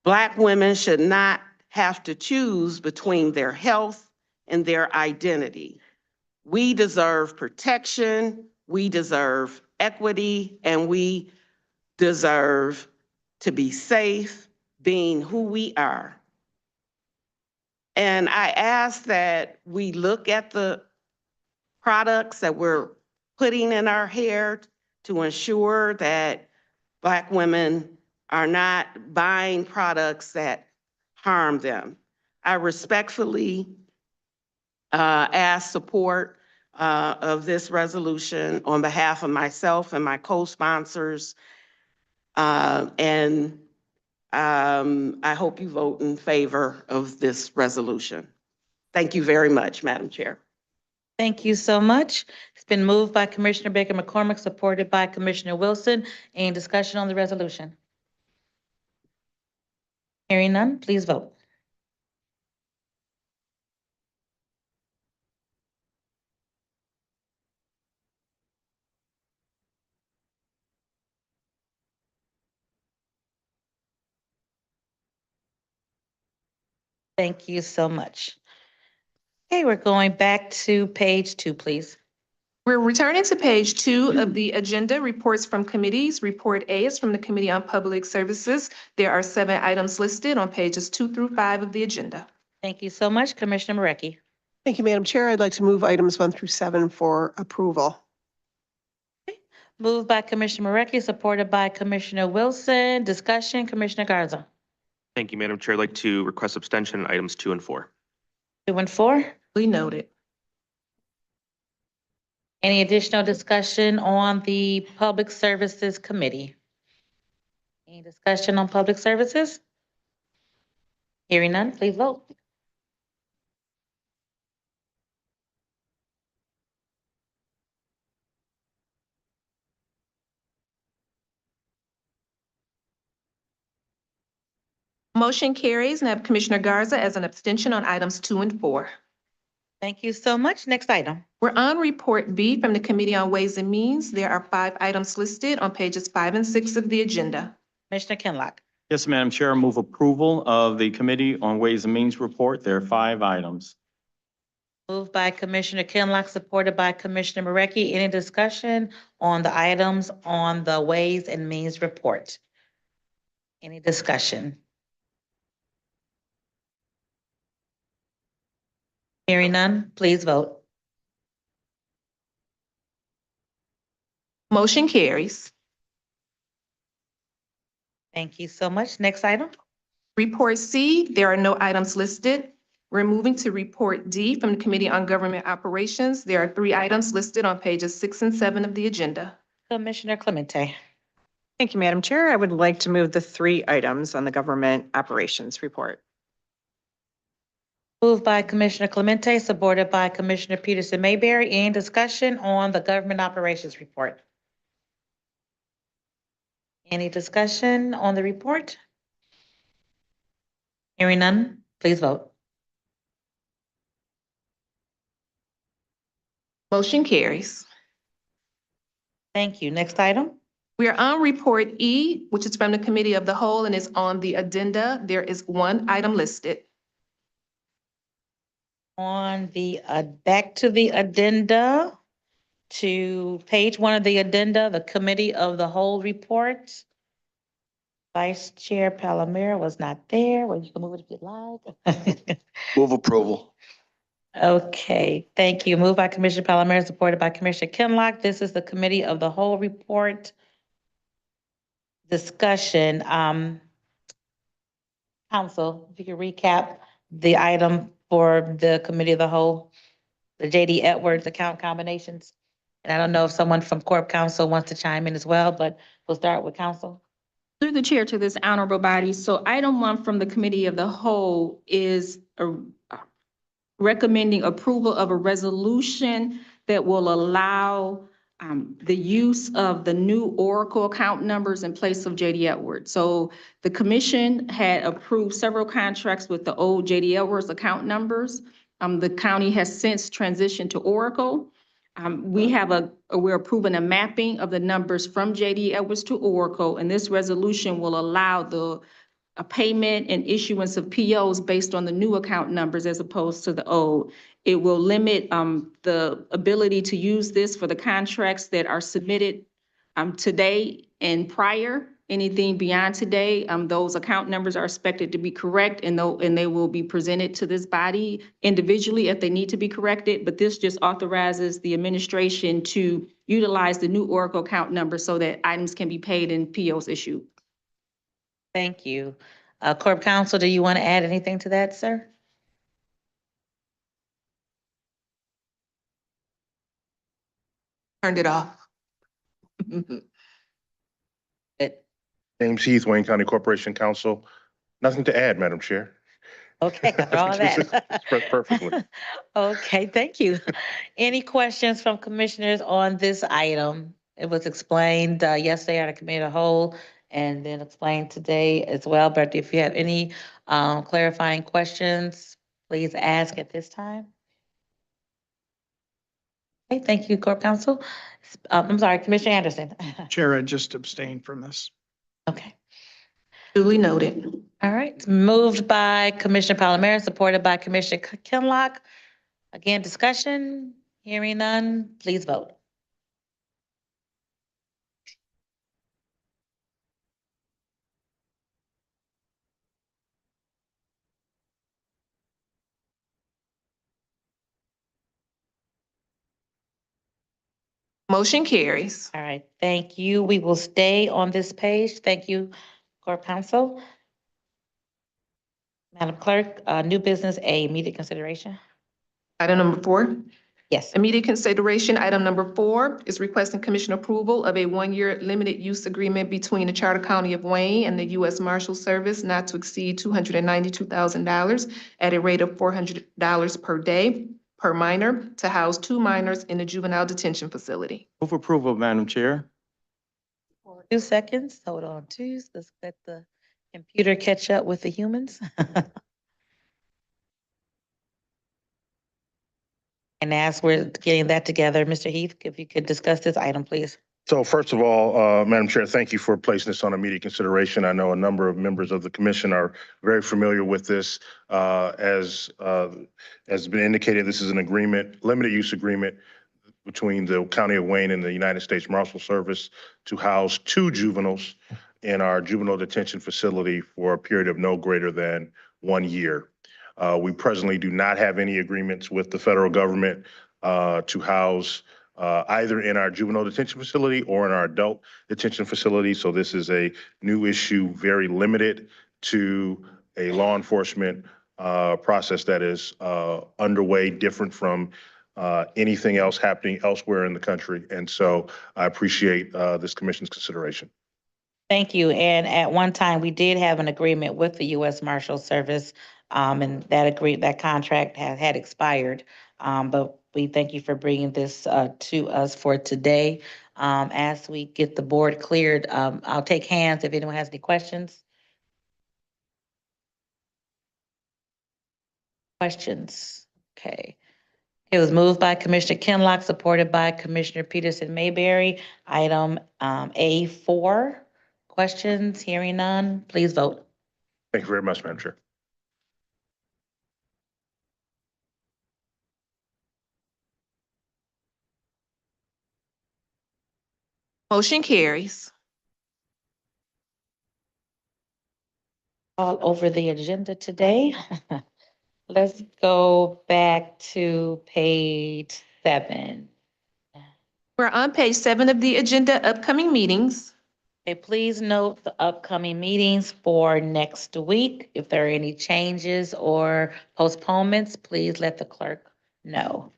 Black women should not have to choose between their health and their identity. We deserve protection, we deserve equity, and we deserve to be safe being who we are. And I ask that we look at the products that we're putting in our hair to ensure that Black women are not buying products that harm them. I respectfully ask support of this resolution on behalf of myself and my co-sponsors. And I hope you vote in favor of this resolution. Thank you very much, Madam Chair. Thank you so much. It's been moved by Commissioner Baker McCormick, supported by Commissioner Wilson. Any discussion on the resolution? Hearing none, please vote. Thank you so much. Okay, we're going back to page 2, please. We're returning to page 2 of the agenda, reports from committees. Report A is from the Committee on Public Services. There are 7 items listed on pages 2 through 5 of the agenda. Thank you so much, Commissioner Marecki. Thank you, Madam Chair. I'd like to move items 1 through 7 for approval. Moved by Commissioner Marecki, supported by Commissioner Wilson. Discussion, Commissioner Garza. Thank you, Madam Chair. I'd like to request abstention on items 2 and 4. 2 and 4. Duly noted. Any additional discussion on the Public Services Committee? Any discussion on Public Services? Hearing none, please vote. Motion carries, and I have Commissioner Garza as an abstention on items 2 and 4. Thank you so much. Next item. We're on Report B from the Committee on Ways and Means. There are 5 items listed on pages 5 and 6 of the agenda. Commissioner Kinlock. Yes, Madam Chair, I move approval of the Committee on Ways and Means report. There are 5 items. Moved by Commissioner Kinlock, supported by Commissioner Marecki. Any discussion on the items on the Ways and Means report? Any discussion? Hearing none, please vote. Motion carries. Thank you so much. Next item. Report C, there are no items listed. We're moving to Report D from the Committee on Government Operations. There are 3 items listed on pages 6 and 7 of the agenda. Commissioner Clemente. Thank you, Madam Chair. I would like to move the 3 items on the government operations report. Moved by Commissioner Clemente, supported by Commissioner Peterson Mayberry. Any discussion on the government operations report? Any discussion on the report? Hearing none, please vote. Motion carries. Thank you. Next item. We are on Report E, which is from the Committee of the Whole and is on the addenda. There is one item listed. On the, back to the addenda, to page 1 of the addenda, the Committee of the Whole report. Vice Chair Palomero was not there. Well, you can move it if you'd like. Move approval. Okay, thank you. Moved by Commissioner Palomero, supported by Commissioner Kinlock. This is the Committee of the Whole report. Discussion, Council, if you could recap the item for the Committee of the Whole, the JD Edwards account combinations. And I don't know if someone from Corp Council wants to chime in as well, but we'll start with Council. Through the chair to this honorable body, so item 1 from the Committee of the Whole is recommending approval of a resolution that will allow the use of the new Oracle account numbers in place of JD Edwards. So the commission had approved several contracts with the old JD Edwards account numbers. The county has since transitioned to Oracle. We're approving a mapping of the numbers from JD Edwards to Oracle, and this resolution will allow a payment and issuance of POs based on the new account numbers as opposed to the old. It will limit the ability to use this for the contracts that are submitted today and prior. Anything beyond today, those account numbers are expected to be correct, and they will be presented to this body individually if they need to be corrected. But this just authorizes the administration to utilize the new Oracle account number so that items can be paid and POs issued. Thank you. Corp Counsel, do you want to add anything to that, sir? Turned it off. Good. James Heath, Wayne County Corporation Counsel. Nothing to add, Madam Chair. Okay, after all that. Expressed perfectly. Okay, thank you. Any questions from commissioners on this item? It was explained yesterday at a committee of the whole and then explained today as well. But if you have any clarifying questions, please ask at this time. Okay, thank you, Corp Counsel. I'm sorry, Commissioner Anderson. Chair, I just abstained from this. Okay. Duly noted. All right, moved by Commissioner Palomero, supported by Commissioner Kinlock. Again, discussion, hearing none, please vote. Motion carries. All right, thank you. We will stay on this page. Thank you, Corp Counsel. Madam Clerk, new business A, immediate consideration. Item number 4. Yes. Immediate consideration, item number 4 is requesting commission approval of a 1-year limited use agreement between the Charter County of Wayne and the U.S. Marshal Service not to exceed $292,000 at a rate of $400 per day per minor to house 2 minors in the juvenile detention facility. Move approval, Madam Chair. 2 seconds, hold on, let's let the computer catch up with the humans. And as we're getting that together, Mr. Heath, if you could discuss this item, please. So first of all, Madam Chair, thank you for placing this on immediate consideration. I know a number of members of the commission are very familiar with this. As has been indicated, this is an agreement, limited use agreement between the County of Wayne and the United States Marshal Service to house 2 juveniles in our juvenile detention facility for a period of no greater than 1 year. We presently do not have any agreements with the federal government to house either in our juvenile detention facility or in our adult detention facility. So this is a new issue, very limited to a law enforcement process that is underway, different from anything else happening elsewhere in the country. And so I appreciate this commission's consideration. Thank you. And at one time, we did have an agreement with the U.S. Marshal Service, and that contract had expired. But we thank you for bringing this to us for today. As we get the board cleared, I'll take hands if anyone has any questions. Questions? Okay. It was moved by Commissioner Kinlock, supported by Commissioner Peterson Mayberry. Item A4. Questions? Hearing none, please vote. Thank you very much, Madam Chair. Motion carries. All over the agenda today. Let's go back to page 7. We're on page 7 of the agenda, upcoming meetings. Okay, please note the upcoming meetings for next week. If there are any changes or postponements, please let the clerk know.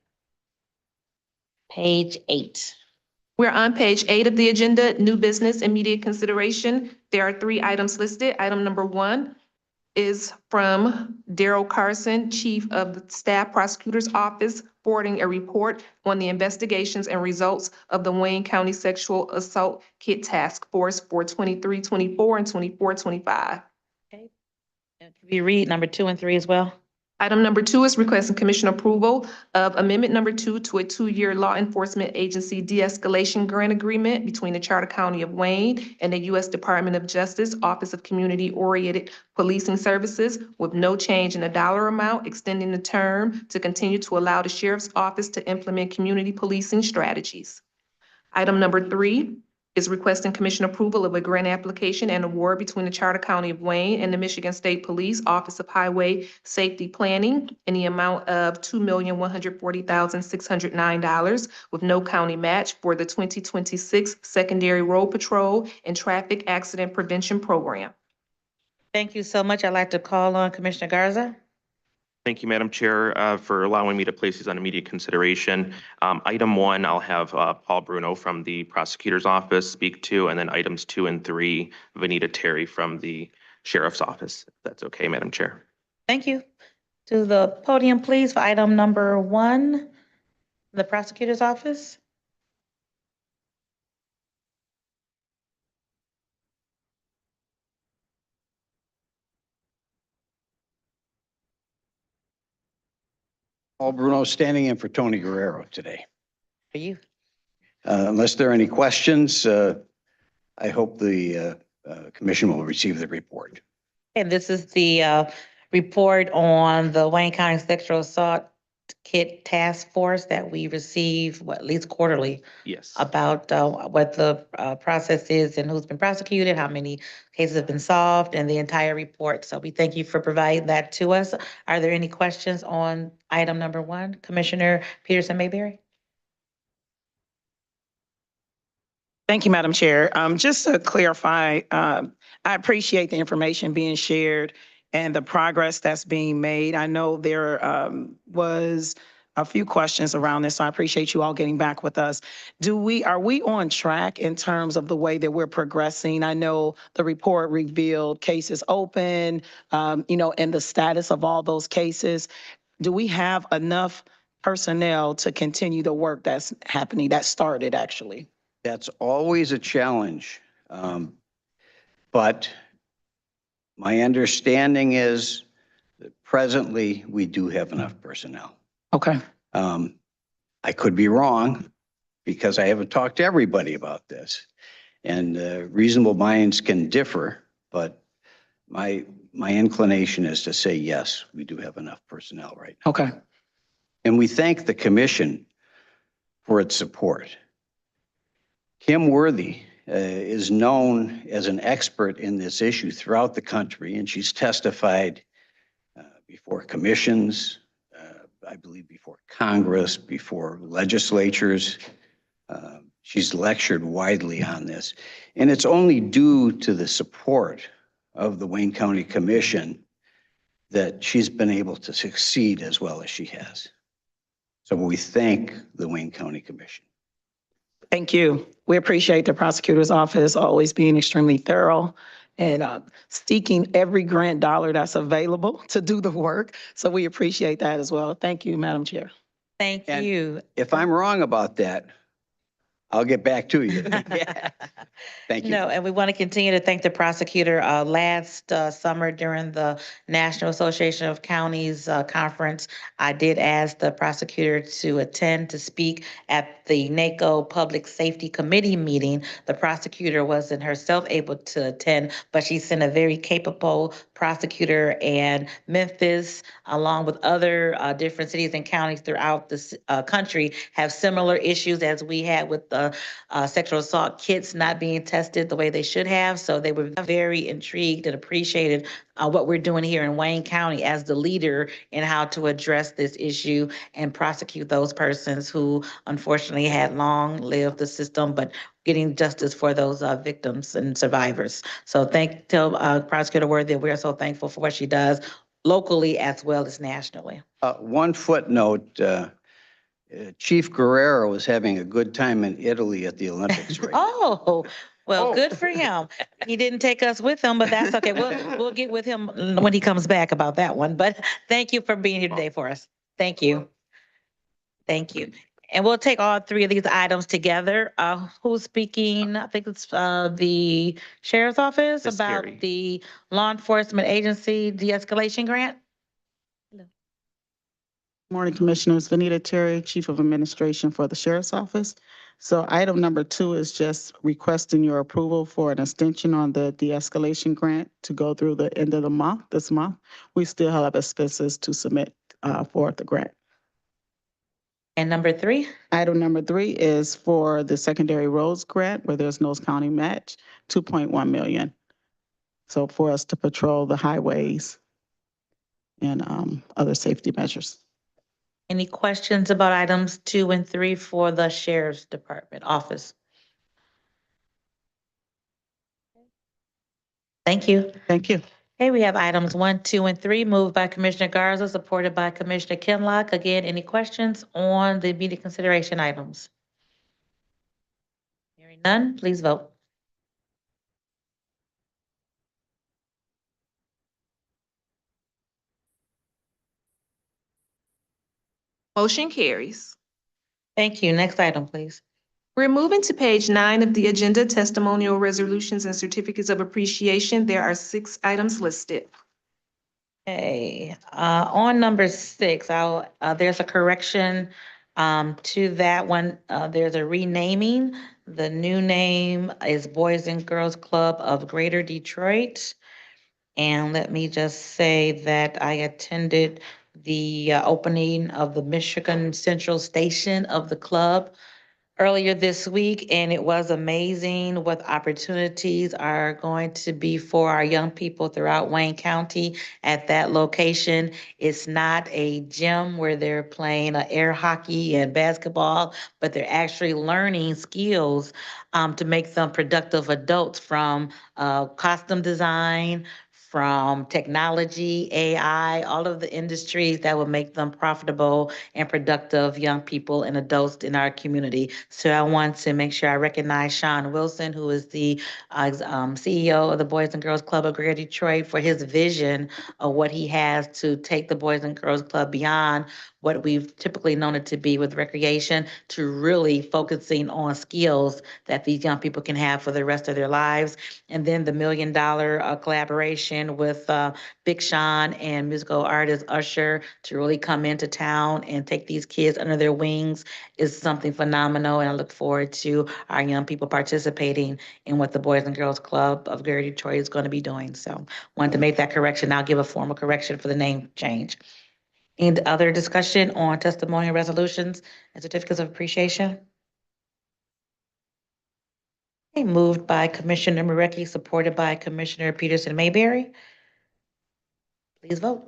Page 8. We're on page 8 of the agenda, new business, immediate consideration. There are 3 items listed. Item number 1 is from Daryl Carson, Chief of the Staff Prosecutor's Office, forwarding a report on the investigations and results of the Wayne County Sexual Assault Kit Task Force for 23-24 and 24-25. Okay. And can we read number 2 and 3 as well? Item number 2 is requesting commission approval of amendment number 2 to a 2-year law enforcement agency de-escalation grant agreement between the Charter County of Wayne and the U.S. Department of Justice Office of Community-Oriented Policing Services with no change in the dollar amount, extending the term to continue to allow the Sheriff's Office to implement community policing strategies. Item number 3 is requesting commission approval of a grant application and award between the Charter County of Wayne and the Michigan State Police Office of Highway Safety Planning in the amount of $2,140,609 with no county match for the 2026 Secondary Road Patrol and Traffic Accident Prevention Program. Thank you so much. I'd like to call on Commissioner Garza. Thank you, Madam Chair, for allowing me to place these on immediate consideration. Item 1, I'll have Paul Bruno from the Prosecutor's Office speak to, and then items 2 and 3, Vanita Terry from the Sheriff's Office. If that's okay, Madam Chair. Thank you. To the podium, please, for item number 1, the Prosecutor's Office. Paul Bruno standing in for Tony Guerrero today. For you. Unless there are any questions, I hope the commission will receive the report. And this is the report on the Wayne County Sexual Assault Kit Task Force that we receive, at least quarterly, Yes. about what the process is and who's been prosecuted, how many cases have been solved, and the entire report. So we thank you for providing that to us. Are there any questions on item number 1? Commissioner Peterson Mayberry? Thank you, Madam Chair. Just to clarify, I appreciate the information being shared and the progress that's being made. I know there was a few questions around this, so I appreciate you all getting back with us. Are we on track in terms of the way that we're progressing? I know the report revealed cases open, and the status of all those cases. Do we have enough personnel to continue the work that's happening, that started actually? That's always a challenge. But my understanding is that presently we do have enough personnel. Okay. I could be wrong because I haven't talked to everybody about this. And reasonable minds can differ, but my inclination is to say, yes, we do have enough personnel right now. Okay. And we thank the commission for its support. Kim Worthy is known as an expert in this issue throughout the country, and she's testified before commissions, I believe before Congress, before legislatures. She's lectured widely on this, and it's only due to the support of the Wayne County Commission that she's been able to succeed as well as she has. So we thank the Wayne County Commission. Thank you. We appreciate the prosecutor's office always being extremely thorough and seeking every grant dollar that's available to do the work. So we appreciate that as well. Thank you, Madam Chair. Thank And you. if I'm wrong about that, I'll get back to you. Yeah. Thank you. No, and we want to continue to thank the prosecutor. Last summer during the National Association of Counties conference, I did ask the prosecutor to attend to speak at the NACO Public Safety Committee meeting. The prosecutor wasn't herself able to attend, but she sent a very capable prosecutor, and Memphis, along with other different cities and counties throughout the country, have similar issues as we had with the sexual assault kits not being tested the way they should have. So they were very intrigued and appreciated what we're doing here in Wayne County as the leader in how to address this issue and prosecute those persons who unfortunately had long lived the system, but getting justice for those victims and survivors. So tell Prosecutor Worthy that we are so thankful for what she does locally as well as nationally. One footnote, Chief Guerrero was having a good time in Italy at the Olympics right now. Oh, well, good for him. He didn't take us with him, but that's okay. We'll get with him when he comes back about that one. But thank you for being here today for us. Thank you. Thank you. And we'll take all three of these items together. Who's speaking? I think it's the Sheriff's Office Ms. about Carey. the law enforcement agency de-escalation grant. Morning, Commissioners. Vanita Terry, Chief of Administration for the Sheriff's Office. So item number 2 is just requesting your approval for an extension on the de-escalation grant to go through the end of the month, this month. We still have expenses to submit for the grant. And number 3? Item number 3 is for the secondary roads grant where there's no county match, 2.1 million. So for us to patrol the highways and other safety measures. Any questions about items 2 and 3 for the Sheriff's Department office? Thank you. Thank you. Okay, we have items 1, 2, and 3 moved by Commissioner Garza, supported by Commissioner Kinlock. Again, any questions on the immediate consideration items? Hearing none, please vote. Motion carries. Thank you. Next item, please. We're moving to page 9 of the agenda, testimonial resolutions and certificates of appreciation. There are 6 items listed. Okay, on number 6, there's a correction to that one. There's a renaming. The new name is Boys and Girls Club of Greater Detroit. And let me just say that I attended the opening of the Michigan Central Station of the club earlier this week, and it was amazing what opportunities are going to be for our young people throughout Wayne County at that location. It's not a gym where they're playing air hockey and basketball, but they're actually learning skills to make them productive adults, from costume design, from technology, AI, all of the industries that will make them profitable and productive young people and adults in our community. So I want to make sure I recognize Sean Wilson, who is the CEO of the Boys and Girls Club of Greater Detroit, for his vision of what he has to take the Boys and Girls Club beyond what we've typically known it to be with recreation, to really focusing on skills that these young people can have for the rest of their lives. And then the $1 million collaboration with Big Sean and musical artist Usher to really come into town and take these kids under their wings is something phenomenal. And I look forward to our young people participating in what the Boys and Girls Club of Greater Detroit is going to be doing. So wanted to make that correction. I'll give a formal correction for the name change. Any other discussion on testimonial resolutions and certificates of appreciation? Okay, moved by Commissioner Marecki, supported by Commissioner Peterson Mayberry. Please vote.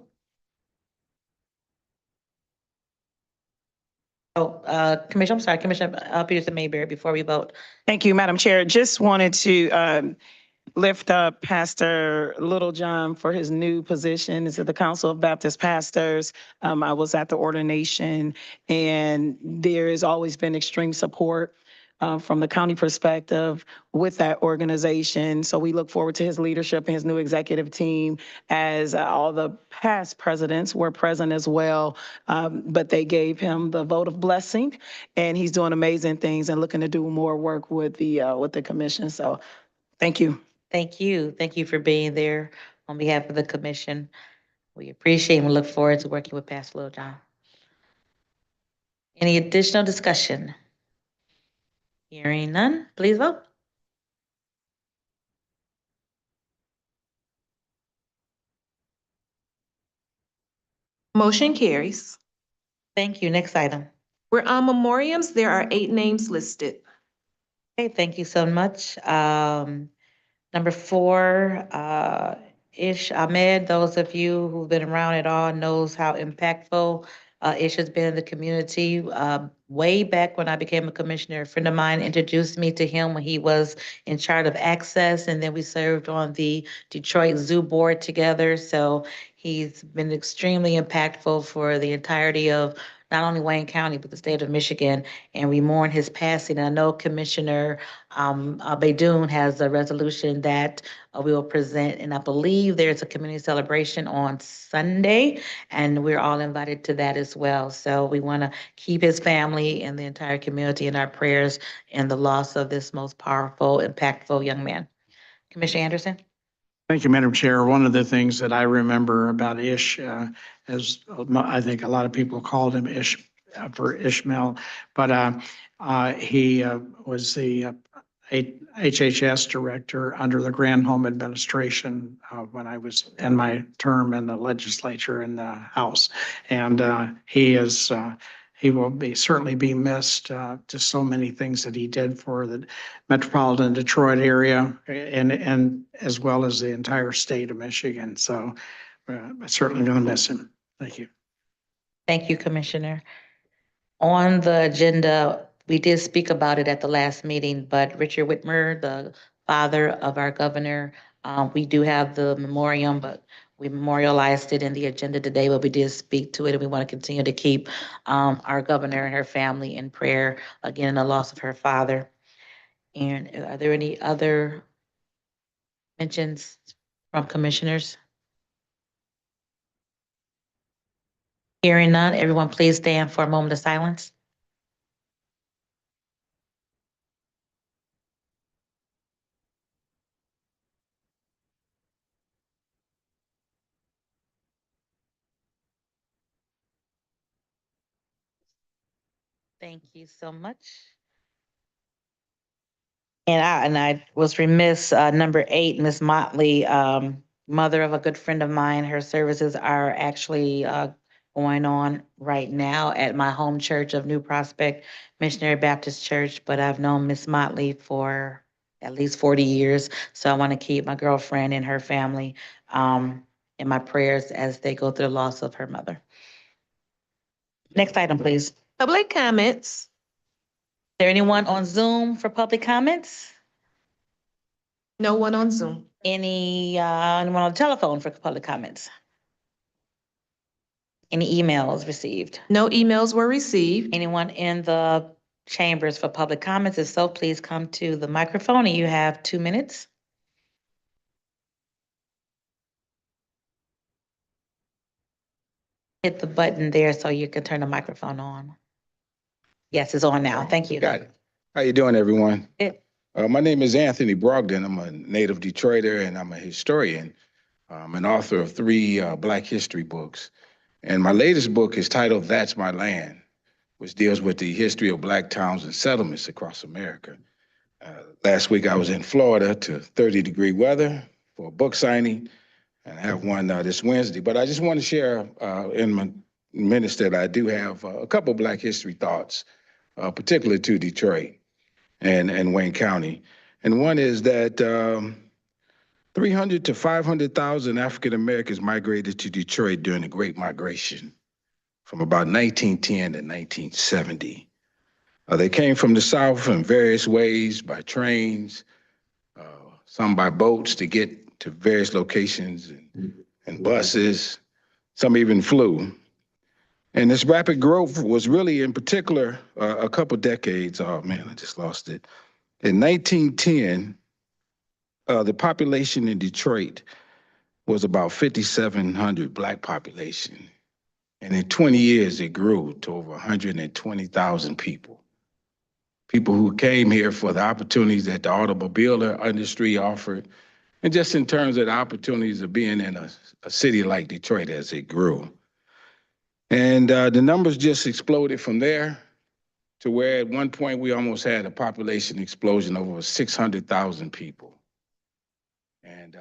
Commissioner Peterson Mayberry, before we vote. Thank you, Madam Chair. Just wanted to lift up Pastor Littlejohn for his new position as the Council of Baptist Pastors. I was at the ordination, and there has always been extreme support from the county perspective with that organization. So we look forward to his leadership and his new executive team, as all the past presidents were present as well. But they gave him the vote of blessing, and he's doing amazing things and looking to do more work with the commission. So thank you. Thank you. Thank you for being there on behalf of the commission. We appreciate and we look forward to working with Pastor Littlejohn. Any additional discussion? Hearing none, please vote. Motion carries. Thank you. Next item. We're on memoriams. There are 8 names listed. Okay, thank you so much. Number 4, Ish Ahmed. Those of you who've been around at all knows how impactful Ish has been in the community. Way back when I became a commissioner, a friend of mine introduced me to him when he was in charge of access, and then we served on the Detroit Zoo Board together. So he's been extremely impactful for the entirety of not only Wayne County, but the state of Michigan, and we mourn his passing. I know Commissioner Baydoun has a resolution that we will present, and I believe there's a community celebration on Sunday, and we're all invited to that as well. So we want to keep his family and the entire community in our prayers in the loss of this most powerful, impactful young man. Commissioner Anderson? Thank you, Madam Chair. One of the things that I remember about Ish, as I think a lot of people called him Ish for Ishmael, but he was the HHS director under the Grand Home Administration when I was in my term in the legislature in the House. And he will certainly be missed. Just so many things that he did for the metropolitan Detroit area and as well as the entire state of Michigan. So I'm certainly going to miss him. Thank you. Thank you, Commissioner. On the agenda, we did speak about it at the last meeting, but Richard Whitmer, the father of our governor, we do have the memoriam, but we memorialized it in the agenda today, but we did speak to it, and we want to continue to keep our governor and her family in prayer, again, in the loss of her father. And are there any other mentions from commissioners? Hearing none, everyone please stand for a moment of silence. Thank you so much. And I was remiss, number 8, Miss Motley, mother of a good friend of mine. Her services are actually going on right now at my home church of New Prospect Missionary Baptist Church, but I've known Miss Motley for at least 40 years. So I want to keep my girlfriend and her family in my prayers as they go through the loss of her mother. Next item, please. Is Public comments. there anyone on Zoom for public comments? No one on Zoom. Anyone on the telephone for public comments? Any emails received? No emails were received. Anyone in the chambers for public comments? If so, please come to the microphone and you have 2 minutes. Hit the button there so you can turn the microphone on. Yes, it's on now. Thank you. Got it. How you doing, everyone? Good. My name is Anthony Brogdon. I'm a native Detroiter and I'm a historian. I'm an author of 3 Black history books. And my latest book is titled That's My Land, which deals with the history of Black towns and settlements across America. Last week I was in Florida to 30-degree weather for a book signing, and I have one this Wednesday. But I just want to share in my minutes that I do have a couple Black history thoughts, particularly to Detroit and Wayne County. And one is that 300 to 500,000 African Americans migrated to Detroit during the Great Migration from about 1910 to 1970. They came from the South in various ways, by trains, some by boats to get to various locations, and buses. Some even flew. And this rapid growth was really in particular a couple decades. Oh man, I just lost it. In 1910, the population in Detroit was about 5,700 Black population. And in 20 years, it grew to over 120,000 people. People who came here for the opportunities that the automobile industry offered, and just in terms of the opportunities of being in a city like Detroit as it grew. And the numbers just exploded from there to where at one point we almost had a population explosion of over 600,000 people. And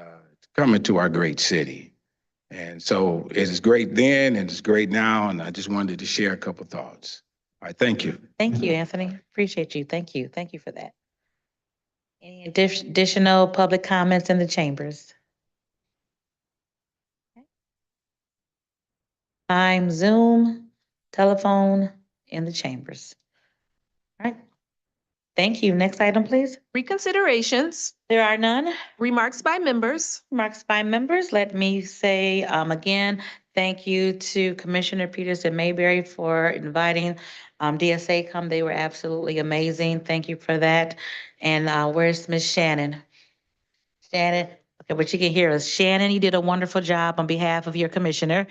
coming to our great city. And so it is great then and it's great now. And I just wanted to share a couple thoughts. All right, thank you. Thank you, Anthony. Appreciate you. Thank you. Thank you for that. Any additional public comments in the chambers? Time, Zoom, telephone, in the chambers. All right. Thank you. Next item, please. Reconsiderations, There are none. remarks by members. Remarks by members. Let me say again, thank you to Commissioner Peters and Mayberry for inviting DSA come. They were absolutely amazing. Thank you for that. And where's Miss Shannon? Shannon, okay, but you can hear us. Shannon, you did a wonderful job on behalf of your commissioner.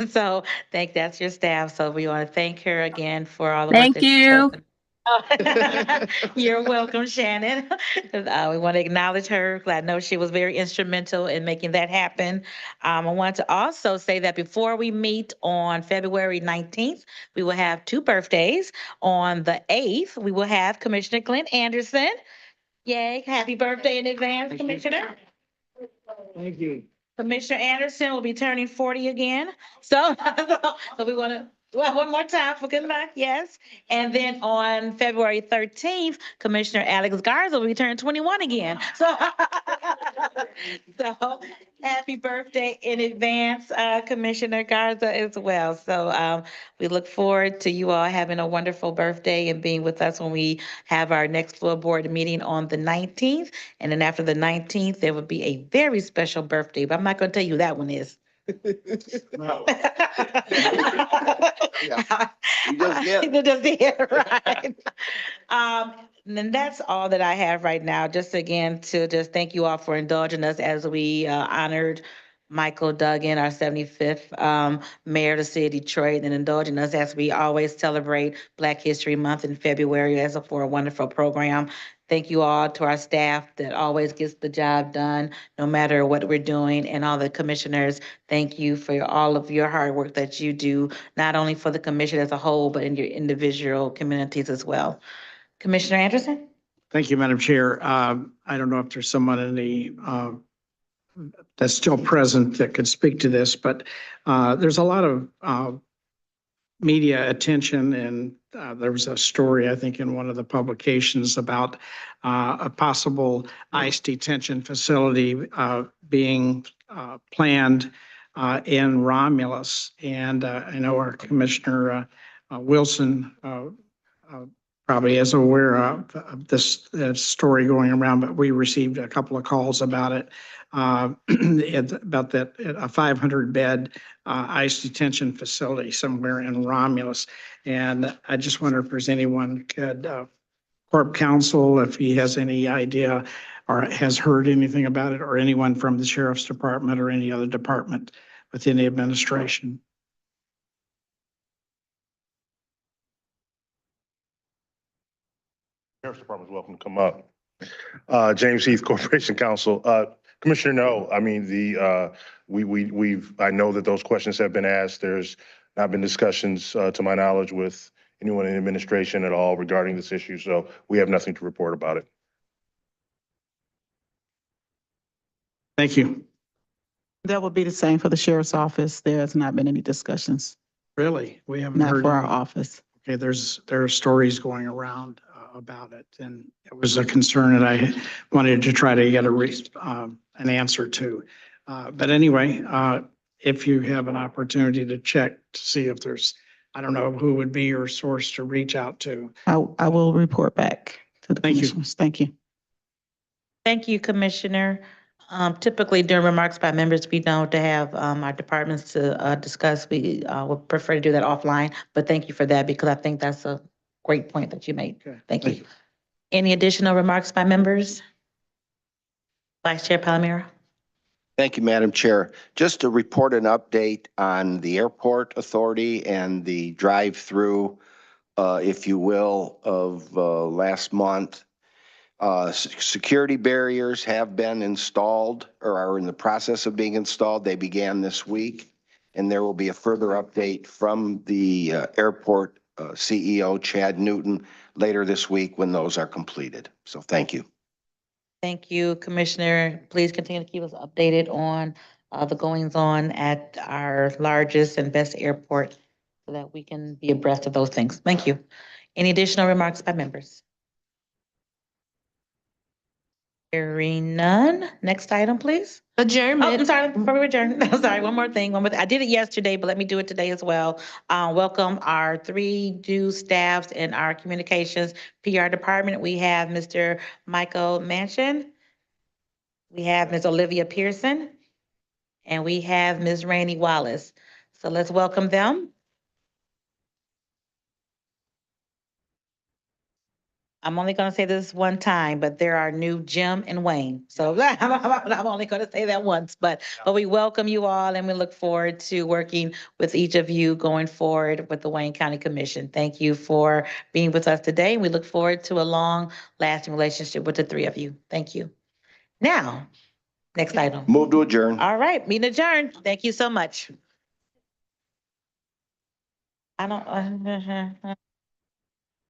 So that's your staff. So we want to thank her again for all the work. Thank you. You're welcome, Shannon. We want to acknowledge her. I know she was very instrumental in making that happen. I want to also say that before we meet on February 19th, we will have two birthdays. On the 8th, we will have Commissioner Glenn Anderson. Yay, happy birthday in advance, Commissioner. Thank you. Commissioner Anderson will be turning 40 again. So, so we want to, well, one more time for good luck, yes. And then on February 13th, Commissioner Alex Garza will be turning 21 again. So, so happy birthday in advance, Commissioner Garza as well. So we look forward to you all having a wonderful birthday and being with us when we have our next full board meeting on the 19th. And then after the 19th, there will be a very special birthday, but I'm not going to tell you who that one is. No. Yeah. You just get it. You just did, right? And then that's all that I have right now. Just again, to just thank you all for indulging us as we honored Michael Duggan, our 75th mayor of the city of Detroit, and indulging us as we always celebrate Black History Month in February for a wonderful program. Thank you all to our staff that always gets the job done, no matter what we're doing, and all the commissioners. Thank you for all of your hard work that you do, not only for the commission as a whole, but in your individual communities as well. Commissioner Anderson? Thank you, Madam Chair. I don't know if there's someone in the that's still present that could speak to this, but there's a lot of media attention, and there was a story, I think, in one of the publications about a possible ICE detention facility being planned in Romulus. And I know our Commissioner Wilson probably is aware of this story going around, but we received a couple of calls about it, about that, a 500-bed ICE detention facility somewhere in Romulus. And I just wonder if there's anyone could, Corp Counsel, if he has any idea or has heard anything about it, or anyone from the Sheriff's Department or any other department within the administration. Sheriff's Department is welcome to come up. James Heath, Corporation Counsel. Commissioner, no, I mean, I know that those questions have been asked. There's not been discussions, to my knowledge, with anyone in administration at all regarding this issue, so we have nothing to report about it. Thank you. That would be the same for the sheriff's office. There has not been any discussions, Really? We haven't not heard. for our any. office. Okay, there are stories going around about it, and it was a concern that I wanted to try to get an answer to. But anyway, if you have an opportunity to check to see if there's, I don't know who would be your source to reach out to. I will report back to the Thank you. commissioners. Thank you. Thank you, Commissioner. Typically during remarks by members, we know to have our departments to discuss. We would prefer to do that offline, but thank you for that because I think that's a great point that you made. Okay. Thank you. Any additional remarks by members? Vice Chair Palomero? Thank you, Madam Chair. Just to report an update on the airport authority and the drive-through, if you will, of last month. Security barriers have been installed or are in the process of being installed. They began this week. And there will be a further update from the airport CEO, Chad Newton, later this week when those are completed. So thank you. Thank you, Commissioner. Please continue to keep us updated on the goings on at our largest and best airport so that we can be abreast of those things. Thank you. Any additional remarks by members? Hearing none. Next item, please. Oh, I'm Adjournment. sorry, before we adjourn, I'm sorry, one more thing. I did it yesterday, but let me do it today as well. Welcome our 3 new staffs in our communications PR department. We have Mr. Michael Manchin. We have Ms. Olivia Pearson. And we have Ms. Rainey Wallace. So let's welcome them. I'm only going to say this one time, but there are new Jim and Wayne. So I'm only going to say that once, but we welcome you all and we look forward to working with each of you going forward with the Wayne County Commission. Thank you for being with us today. We look forward to a long lasting relationship with the 3 of you. Thank you. Now, next item. Move to adjourn. All right, meeting adjourned. Thank you so much. I don't.